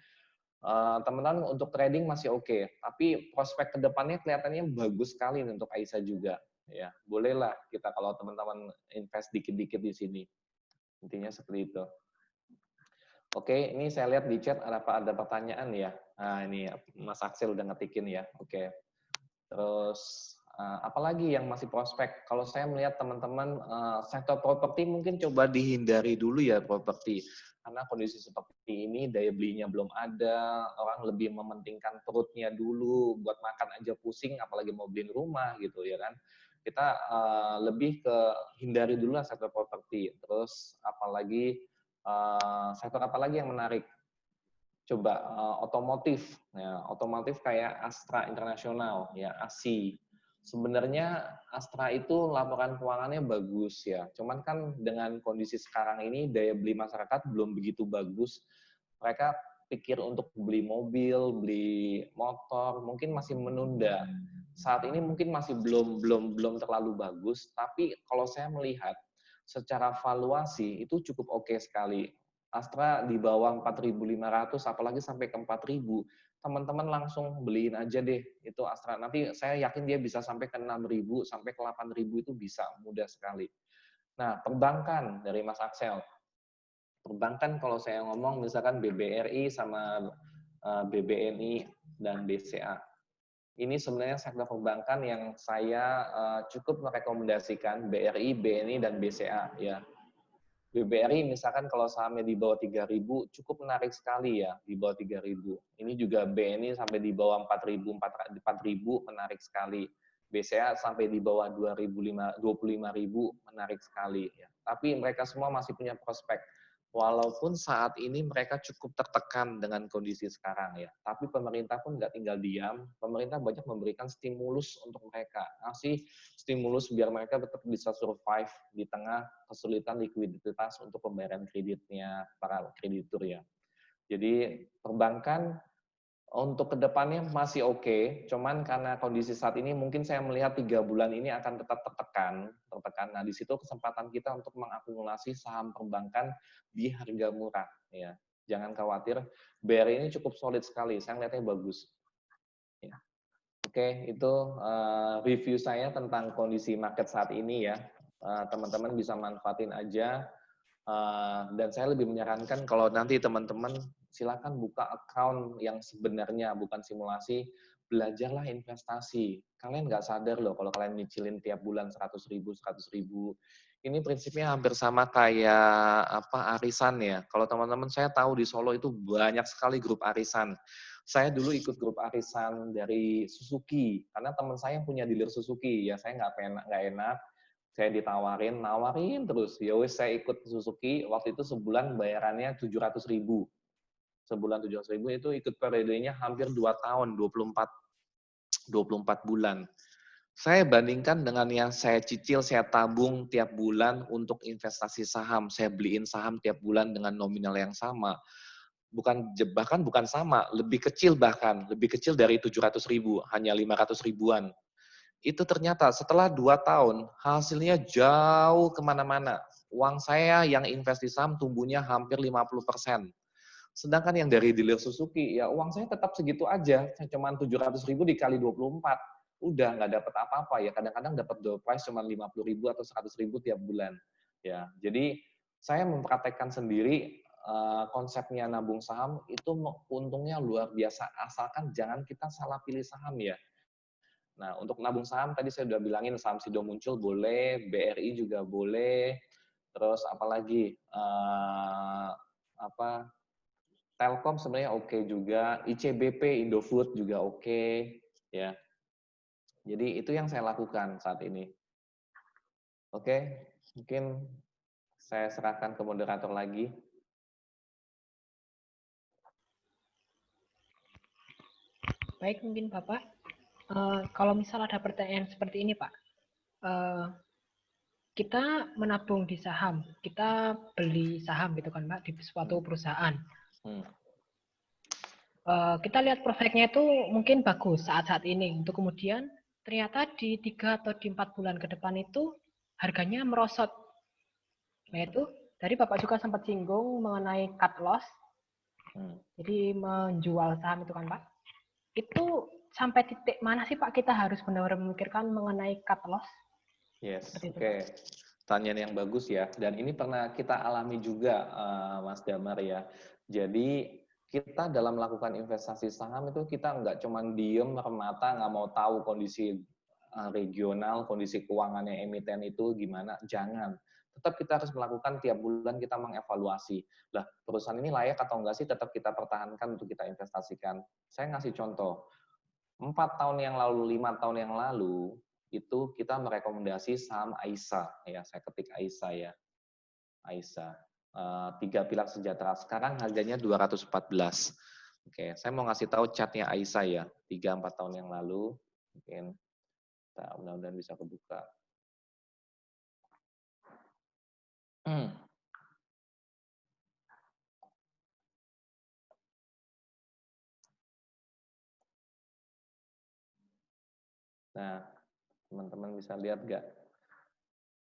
S1: Teman-teman untuk trading masih oke, tapi prospek kedepannya kelihatannya bagus sekali untuk Aisyah juga. Ya, bolehlah kita kalau teman-teman invest dikit-dikit di sini. Intinya seperti itu. Oke, ini saya lihat di chat ada pertanyaan ya. Nah, ini Mas Axel udah ngetikin ya. Oke. Terus apalagi yang masih prospek? Kalau saya melihat teman-teman sektor properti mungkin coba dihindari dulu ya properti. Karena kondisi seperti ini daya belinya belum ada, orang lebih mementingkan perutnya dulu, buat makan aja pusing, apalagi mau beliin rumah gitu ya kan. Kita lebih ke hindari dulu lah sektor properti. Terus apalagi sektor apalagi yang menarik? Coba otomotif, ya, otomotif kayak Astra Internasional, ya ASI. Sebenarnya Astra itu laporan keuangannya bagus ya, cuman kan dengan kondisi sekarang ini daya beli masyarakat belum begitu bagus. Mereka pikir untuk beli mobil, beli motor, mungkin masih menunda. Saat ini mungkin masih belum terlalu bagus, tapi kalau saya melihat secara valuasi itu cukup oke sekali. Astra di bawah 4.500 apalagi sampai ke 4.000, teman-teman langsung beliin aja deh itu Astra. Nanti saya yakin dia bisa sampai ke 6.000 sampai ke 8.000 itu bisa mudah sekali. Nah, perbankan dari Mas Axel. Perbankan kalau saya ngomong misalkan BBRI sama BBNI dan BCA. Ini sebenarnya sektor perbankan yang saya cukup merekomendasikan BRI, BNI dan BCA ya. BBRI misalkan kalau sahamnya di bawah 3.000 cukup menarik sekali ya, di bawah 3.000. Ini juga BNI sampai di bawah 4.000 menarik sekali. BCA sampai di bawah 25.000 menarik sekali ya. Tapi mereka semua masih punya prospek. Walaupun saat ini mereka cukup tertekan dengan kondisi sekarang ya. Tapi pemerintah pun nggak tinggal diam. Pemerintah banyak memberikan stimulus untuk mereka. Ngasih stimulus biar mereka tetap bisa survive di tengah kesulitan likuiditas untuk pembayaran kreditnya para kreditur ya. Jadi perbankan untuk kedepannya masih oke, cuman karena kondisi saat ini mungkin saya melihat 3 bulan ini akan tetap tertekan. Nah di situ kesempatan kita untuk mengakumulasi saham perbankan di harga murah ya. Jangan khawatir, BRI ini cukup solid sekali, saya melihatnya bagus. Ya. Oke, itu review saya tentang kondisi market saat ini ya. Teman-teman bisa manfaatin aja. Dan saya lebih menyarankan kalau nanti teman-teman silakan buka account yang sebenarnya, bukan simulasi, belajarlah investasi. Kalian nggak sadar loh kalau kalian nyicilin tiap bulan 100.000. Ini prinsipnya hampir sama kayak arisan ya. Kalau teman-teman saya tahu di Solo itu banyak sekali grup arisan. Saya dulu ikut grup arisan dari Suzuki, karena teman saya punya dealer Suzuki, ya saya nggak enak, saya nawarin terus. Ya wes saya ikut Suzuki, waktu itu sebulan bayarannya 700.000. Sebulan 700.000 itu ikut periodenya hampir 2 tahun, 24 bulan. Saya bandingkan dengan yang saya cicil, saya tabung tiap bulan untuk investasi saham. Saya beliin saham tiap bulan dengan nominal yang sama. Bahkan bukan sama, lebih kecil dari 700.000, hanya 500 ribuan. Itu ternyata setelah 2 tahun, hasilnya jauh kemana-mana. Uang saya yang invest di saham tumbuhnya hampir 50%. Sedangkan yang dari dealer Suzuki, ya uang saya tetap segitu aja, cuma 700.000 dikali 24. Udah nggak dapat apa-apa ya, kadang-kadang dapat door price cuma 50.000 atau 100.000 tiap bulan. Ya, jadi saya mempraktekkan sendiri konsepnya nabung saham itu untungnya luar biasa, asalkan jangan kita salah pilih saham ya. Nah, untuk nabung saham tadi saya udah bilangin saham Sido Muncul boleh, BRI juga boleh, terus apalagi Telkom sebenarnya oke juga, ICBP, Indofood juga oke, ya. Jadi itu yang saya lakukan saat ini. Oke, mungkin saya serahkan ke moderator lagi.
S5: Baik, mungkin Bapak, kalau misal ada pertanyaan seperti ini Pak, kita menabung di saham, kita beli saham gitu kan Pak, di suatu perusahaan. Kita lihat prospeknya itu mungkin bagus saat-saat ini, untuk kemudian ternyata di 3 atau di 4 bulan ke depan itu harganya merosot. Nah itu, tadi Bapak juga sempat singgung mengenai cut loss, jadi menjual saham itu kan Pak. Itu sampai titik mana sih Pak kita harus benar-benar memikirkan mengenai cut loss?
S1: Yes, oke. Pertanyaan yang bagus ya, dan ini pernah kita alami juga Mas Damar ya. Jadi kita dalam melakukan investasi saham itu kita nggak cuma diem mermata, nggak mau tahu kondisi regional, kondisi keuangannya emiten itu gimana, jangan. Tetap kita harus melakukan tiap bulan kita mengevaluasi. Lah, perusahaan ini layak atau enggak sih tetap kita pertahankan untuk kita investasikan. Saya ngasih contoh, 4 tahun yang lalu, 5 tahun yang lalu, itu kita merekomendasi saham AISA. Ya, saya ketik AISA ya. AISA. 3 pilar sejahtera. Sekarang harganya 214. Oke, saya mau ngasih tahu chartnya AISA ya. 3-4 tahun yang lalu. Mungkin mudah-mudahan bisa kebuka. Nah, teman-teman bisa lihat nggak?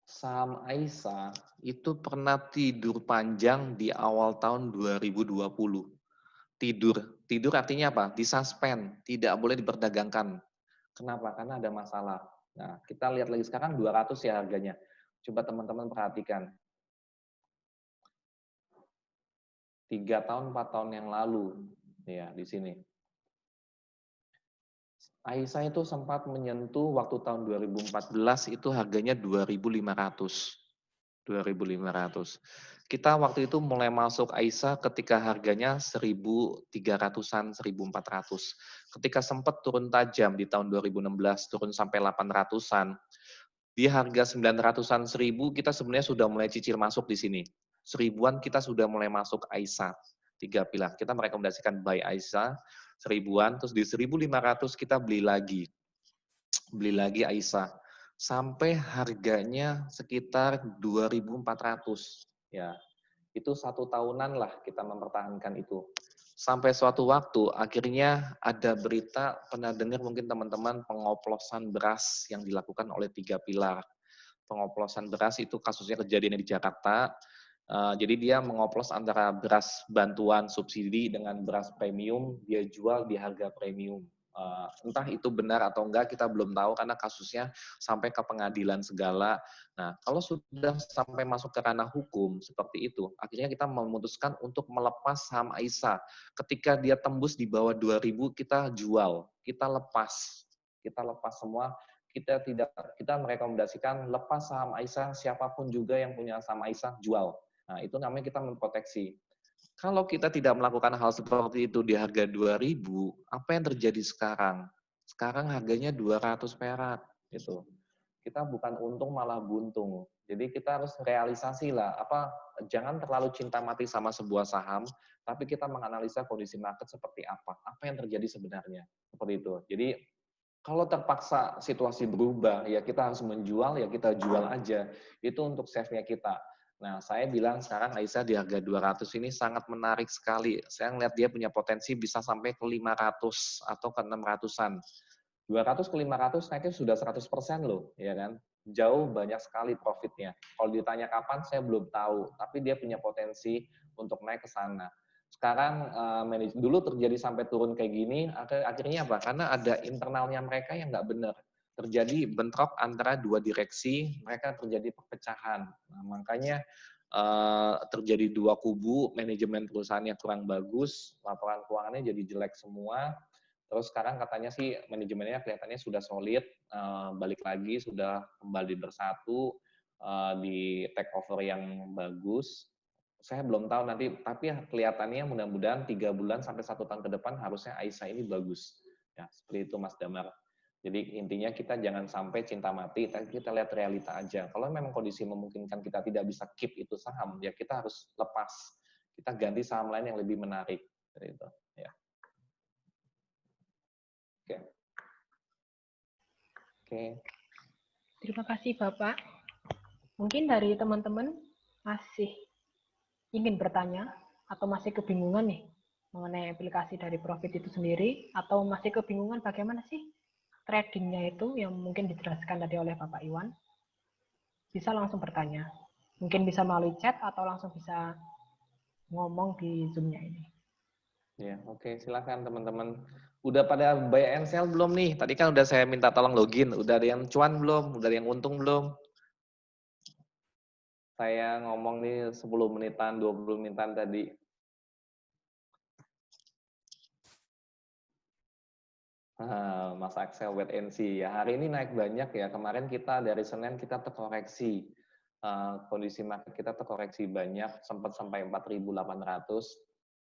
S1: Saham AISA itu pernah tidur panjang di awal tahun 2020. Tidur artinya apa? Disuspend, tidak boleh diperdagangkan. Kenapa? Karena ada masalah. Nah, kita lihat lagi sekarang 200 ya harganya. Coba teman-teman perhatikan. 3 tahun, 4 tahun yang lalu, ya di sini. AISA itu sempat menyentuh waktu tahun 2014 itu harganya 2.500. 2.500. Kita waktu itu mulai masuk AISA ketika harganya 1.300-an, 1.400. Ketika sempat turun tajam di tahun 2016, turun sampai 800-an. Di harga 900-an, 1.000 kita sebenarnya sudah mulai cicil masuk di sini. 1.000-an kita sudah mulai masuk AISA. 3 pilar. Kita merekomendasikan buy AISA 1.000-an, terus di 1.500 kita beli lagi AISA sampai harganya sekitar 2.400 ya. Itu 1 tahunan lah kita mempertahankan itu. Sampai suatu waktu akhirnya ada berita, pernah dengar mungkin teman-teman, pengoplosan beras yang dilakukan oleh 3 pilar. Pengoplosan beras itu kasusnya kejadiannya di Jakarta. Jadi dia mengoplos antara beras bantuan subsidi dengan beras premium, dia jual di harga premium. Entah itu benar atau enggak kita belum tahu karena kasusnya sampai ke pengadilan segala. Nah, kalau sudah sampai masuk ke ranah hukum seperti itu, akhirnya kita memutuskan untuk melepas saham AISA. Ketika dia tembus di bawah 2.000 kita jual, kita lepas semua. Kita merekomendasikan lepas saham AISA, siapapun juga yang punya saham AISA jual. Nah, itu namanya kita memproteksi. Kalau kita tidak melakukan hal seperti itu di harga 2.000, apa yang terjadi sekarang? Sekarang harganya 200 perak gitu. Kita bukan untung malah buntung. Jadi kita harus realisasi lah, jangan terlalu cinta mati sama sebuah saham, tapi kita menganalisa kondisi market seperti apa yang terjadi sebenarnya. Seperti itu. Jadi kalau terpaksa situasi berubah, ya kita harus menjual, ya kita jual aja. Itu untuk save-nya kita. Nah, saya bilang sekarang AISA di harga 200 ini sangat menarik sekali. Saya ngeliat dia punya potensi bisa sampai ke 500 atau ke 600-an. 200 ke 500 naiknya sudah 100% loh, ya kan? Jauh banyak sekali profitnya. Kalau ditanya kapan, saya belum tahu. Tapi dia punya potensi untuk naik ke sana. Sekarang dulu terjadi sampai turun kayak gini, akhirnya apa? Karena ada internalnya mereka yang nggak benar. Terjadi bentrok antara dua direksi, mereka terjadi perpecahan. Nah, makanya terjadi dua kubu, manajemen perusahaannya kurang bagus, laporan keuangannya jadi jelek semua. Terus sekarang katanya sih manajemennya kelihatannya sudah solid, balik lagi sudah kembali bersatu, di take over yang bagus. Saya belum tahu nanti, tapi kelihatannya mudah-mudahan 3 bulan sampai 1 tahun ke depan harusnya AISA ini bagus. Ya, seperti itu Mas Damar. Jadi intinya kita jangan sampai cinta mati, tapi kita lihat realita aja. Kalau memang kondisi memungkinkan kita tidak bisa keep itu saham, ya kita harus lepas. Kita ganti saham lain yang lebih menarik. Seperti itu. Ya. Oke. Oke.
S5: Terima kasih Bapak. Mungkin dari teman-teman masih ingin bertanya atau masih kebingungan nih mengenai aplikasi dari profit itu sendiri, atau masih kebingungan bagaimana sih tradingnya itu yang mungkin dijelaskan tadi oleh Bapak Iwan, bisa langsung bertanya. Mungkin bisa melalui chat atau langsung bisa ngomong di Zoom-nya ini.
S1: Ya, oke, silakan teman-teman. Udah pada buy and sell belum nih? Tadi kan udah saya minta tolong login. Udah ada yang cuan belum? Udah ada yang untung belum? Saya ngomong nih 10 menitan, 20 menitan tadi. Mas Axel, wait and see. Ya, hari ini naik banyak ya. Kemarin kita dari Senin kita terkoreksi. Kondisi market kita terkoreksi banyak, sempat sampai 4.800.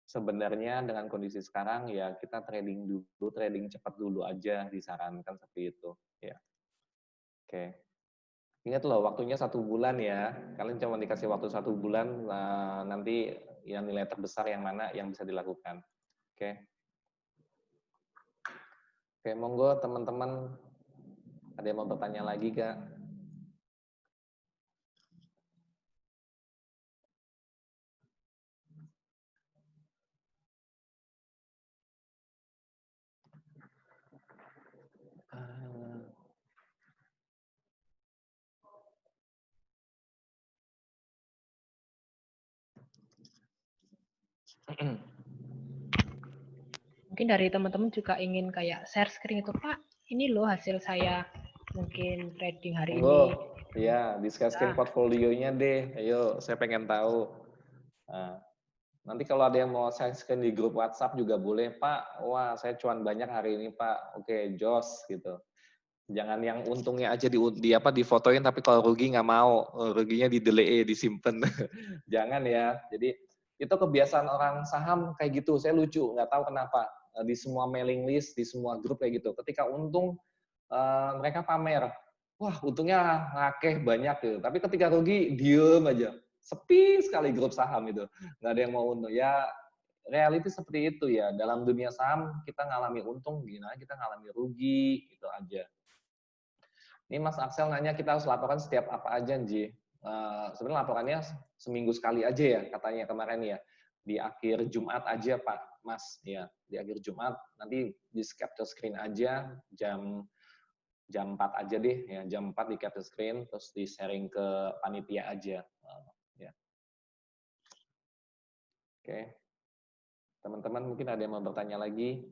S1: Sebenarnya dengan kondisi sekarang ya kita trading dulu, trading cepat dulu aja disarankan seperti itu. Ya, oke. Ingat loh, waktunya 1 bulan ya. Kalian cuma dikasih waktu 1 bulan, nanti yang nilai terbesar yang mana yang bisa dilakukan. Oke. Oke, monggo teman-teman, ada yang mau bertanya lagi Kak?
S5: Mungkin dari teman-teman juga ingin kayak share screen itu, Pak, ini loh hasil saya mungkin trading hari ini.
S1: Ya, discusskan portfolionya deh. Ayo, saya pengen tahu. Nah, nanti kalau ada yang mau share-screen di grup WhatsApp juga boleh, Pak. Wah, saya cuan banyak hari ini, Pak. Oke, jos gitu. Jangan yang untungnya aja difotoin, tapi kalau rugi nggak mau, ruginya di delay, disimpan. Jangan ya. Jadi itu kebiasaan orang saham kayak gitu. Saya lucu, nggak tahu kenapa. Di semua mailing list, di semua grup kayak gitu. Ketika untung, mereka pamer. Wah, untungnya ngakeh banyak gitu. Tapi ketika rugi, diem aja. Sepi sekali grup saham itu. Nggak ada yang mau untung. Ya, reality seperti itu ya. Dalam dunia saham, kita ngalami untung, gimana kita ngalami rugi, itu aja. Ini Mas Axel nanya kita harus laporan setiap apa aja, Nji. Sebenarnya laporannya seminggu sekali aja ya, katanya kemarin ya. Di akhir Jumat aja, Pak Mas. Ya, di akhir Jumat, nanti di capture screen aja, jam 4 aja deh. Ya, jam 4 di capture screen, terus di sharing ke panitia aja. Ya. Oke. Teman-teman mungkin ada yang mau bertanya lagi?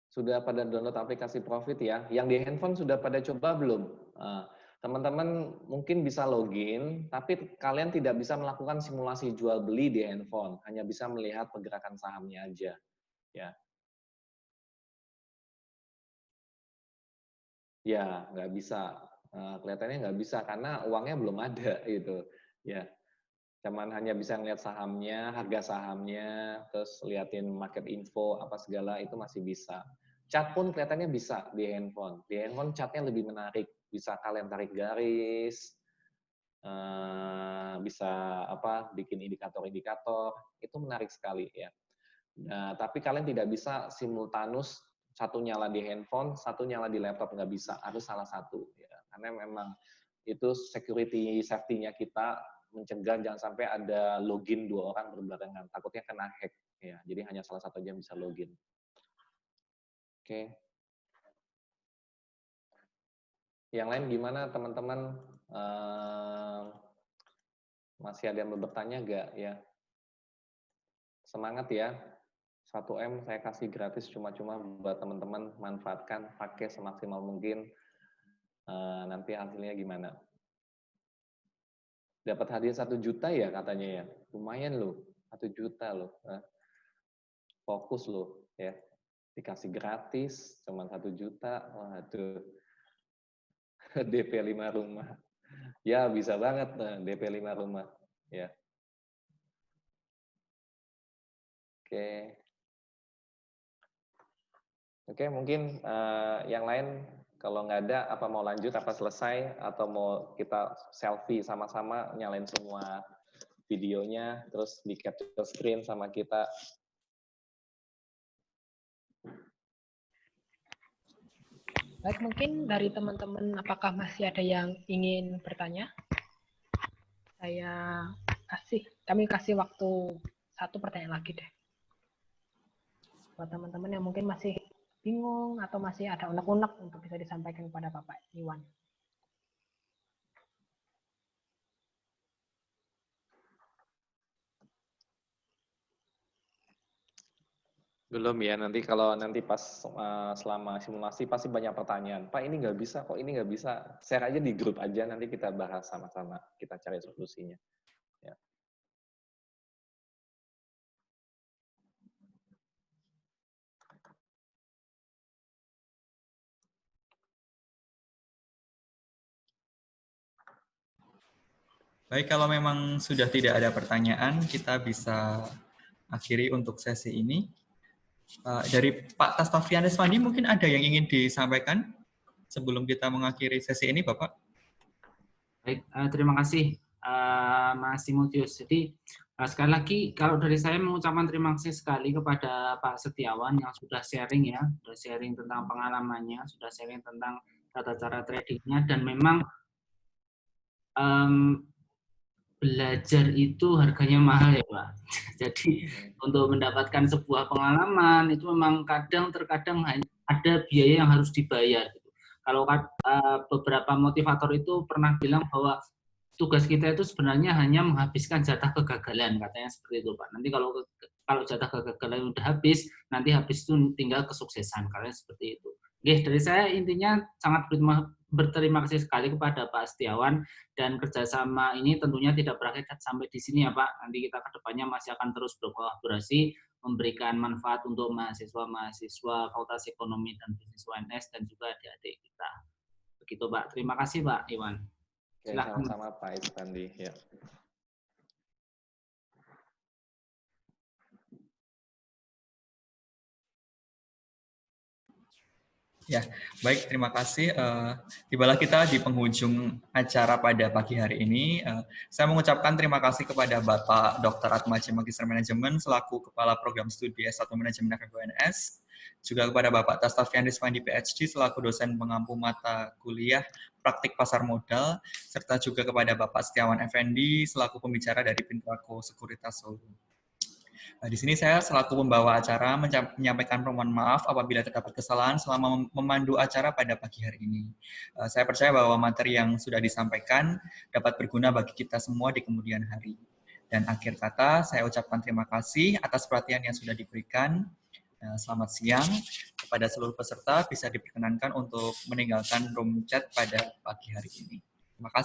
S1: Sudah pada download aplikasi Profit ya? Yang di handphone sudah pada coba belum? Teman-teman mungkin bisa login, tapi kalian tidak bisa melakukan simulasi jual beli di handphone, hanya bisa melihat pergerakan sahamnya aja. Ya, ya nggak bisa. Kelihatannya nggak bisa karena uangnya belum ada gitu. Ya, cuman hanya bisa ngeliat sahamnya, harga sahamnya, terus liatin market info apa segala itu masih bisa. Chart pun kelihatannya bisa di handphone. Di handphone chartnya lebih menarik, bisa kalian tarik garis, bisa bikin indikator-indikator, itu menarik sekali ya. Nah, tapi kalian tidak bisa simultanus satu nyala di handphone, satu nyala di laptop, nggak bisa, harus salah satu ya. Karena memang itu security safety-nya kita mencegah jangan sampai ada login 2 orang berbarengan, takutnya kena hack ya. Jadi hanya salah satu aja yang bisa login. Oke. Yang lain gimana teman-teman? Masih ada yang mau bertanya nggak ya? Semangat ya. 1M saya kasih gratis cuma-cuma buat teman-teman, manfaatkan, pakai semaksimal mungkin. Nanti hasilnya gimana? Dapat hadiah 1 juta ya katanya ya. Lumayan loh, 1 juta loh. Fokus loh ya. Dikasih gratis cuma 1 juta. Waduh. DP 5 rumah. Ya, bisa banget DP 5 rumah. Ya. Oke. Oke, mungkin yang lain kalau nggak ada, apa mau lanjut, apa selesai, atau mau kita selfie sama-sama, nyalain semua videonya, terus di capture screen sama kita.
S5: Baik, mungkin dari teman-teman apakah masih ada yang ingin bertanya? Kami kasih waktu 1 pertanyaan lagi deh. Buat teman-teman yang mungkin masih bingung atau masih ada unek-unek untuk bisa disampaikan kepada Bapak Iwan.
S1: Belum ya, nanti kalau pas selama simulasi pasti banyak pertanyaan. Pak ini nggak bisa, kok ini nggak bisa. Share aja di grup aja, nanti kita bahas sama-sama, kita cari solusinya. Ya.
S2: Baik, kalau memang sudah tidak ada pertanyaan, kita bisa akhiri untuk sesi ini. Dari Pak Tastafianus Pandi, mungkin ada yang ingin disampaikan sebelum kita mengakhiri sesi ini, Bapak?
S4: Baik, terima kasih Mas Timotius. Jadi sekali lagi, kalau dari saya mengucapkan terima kasih sekali kepada Pak Setiawan yang sudah sharing ya, sudah sharing tentang pengalamannya, sudah sharing tentang tata cara tradingnya, dan memang belajar itu harganya mahal ya Pak. Jadi untuk mendapatkan sebuah pengalaman itu memang terkadang ada biaya yang harus dibayar. Kalau beberapa motivator itu pernah bilang bahwa tugas kita itu sebenarnya hanya menghabiskan jatah kegagalan, katanya seperti itu Pak. Nanti kalau jatah kegagalan udah habis, nanti habis itu tinggal kesuksesan, katanya seperti itu. Oke, dari saya intinya sangat berterima kasih sekali kepada Pak Setiawan, dan kerjasama ini tentunya tidak berakhir sampai di sini ya Pak. Nanti kita ke depannya masih akan terus berkolaborasi, memberikan manfaat untuk mahasiswa-mahasiswa Fakultas Ekonomi dan Bisnis UNS dan juga adik-adik kita. Begitu Pak. Terima kasih Pak Iwan.
S1: Oke, sama-sama Pak Ispandi. Ya.
S2: Ya, baik, terima kasih. Tibalah kita di penghujung acara pada pagi hari ini. Saya mengucapkan terima kasih kepada Bapak Dr. Atmaji Magister Manajemen selaku Kepala Program Studi S1 Manajemen FEB UNS, juga kepada Bapak Tastafian Rizwandi PhD selaku dosen pengampu mata kuliah Praktik Pasar Modal, serta juga kepada Bapak Setiawan Effendi selaku pembicara dari Pintraco Sekuritas Solo. Di sini saya selaku pembawa acara menyampaikan permohonan maaf apabila terdapat kesalahan selama memandu acara pada pagi hari ini. Saya percaya bahwa materi yang sudah disampaikan dapat berguna bagi kita semua di kemudian hari. Dan akhir kata, saya ucapkan terima kasih atas perhatian yang sudah diberikan. Selamat siang kepada seluruh peserta, bisa diperkenankan untuk meninggalkan room chat pada pagi hari ini. Terima kasih.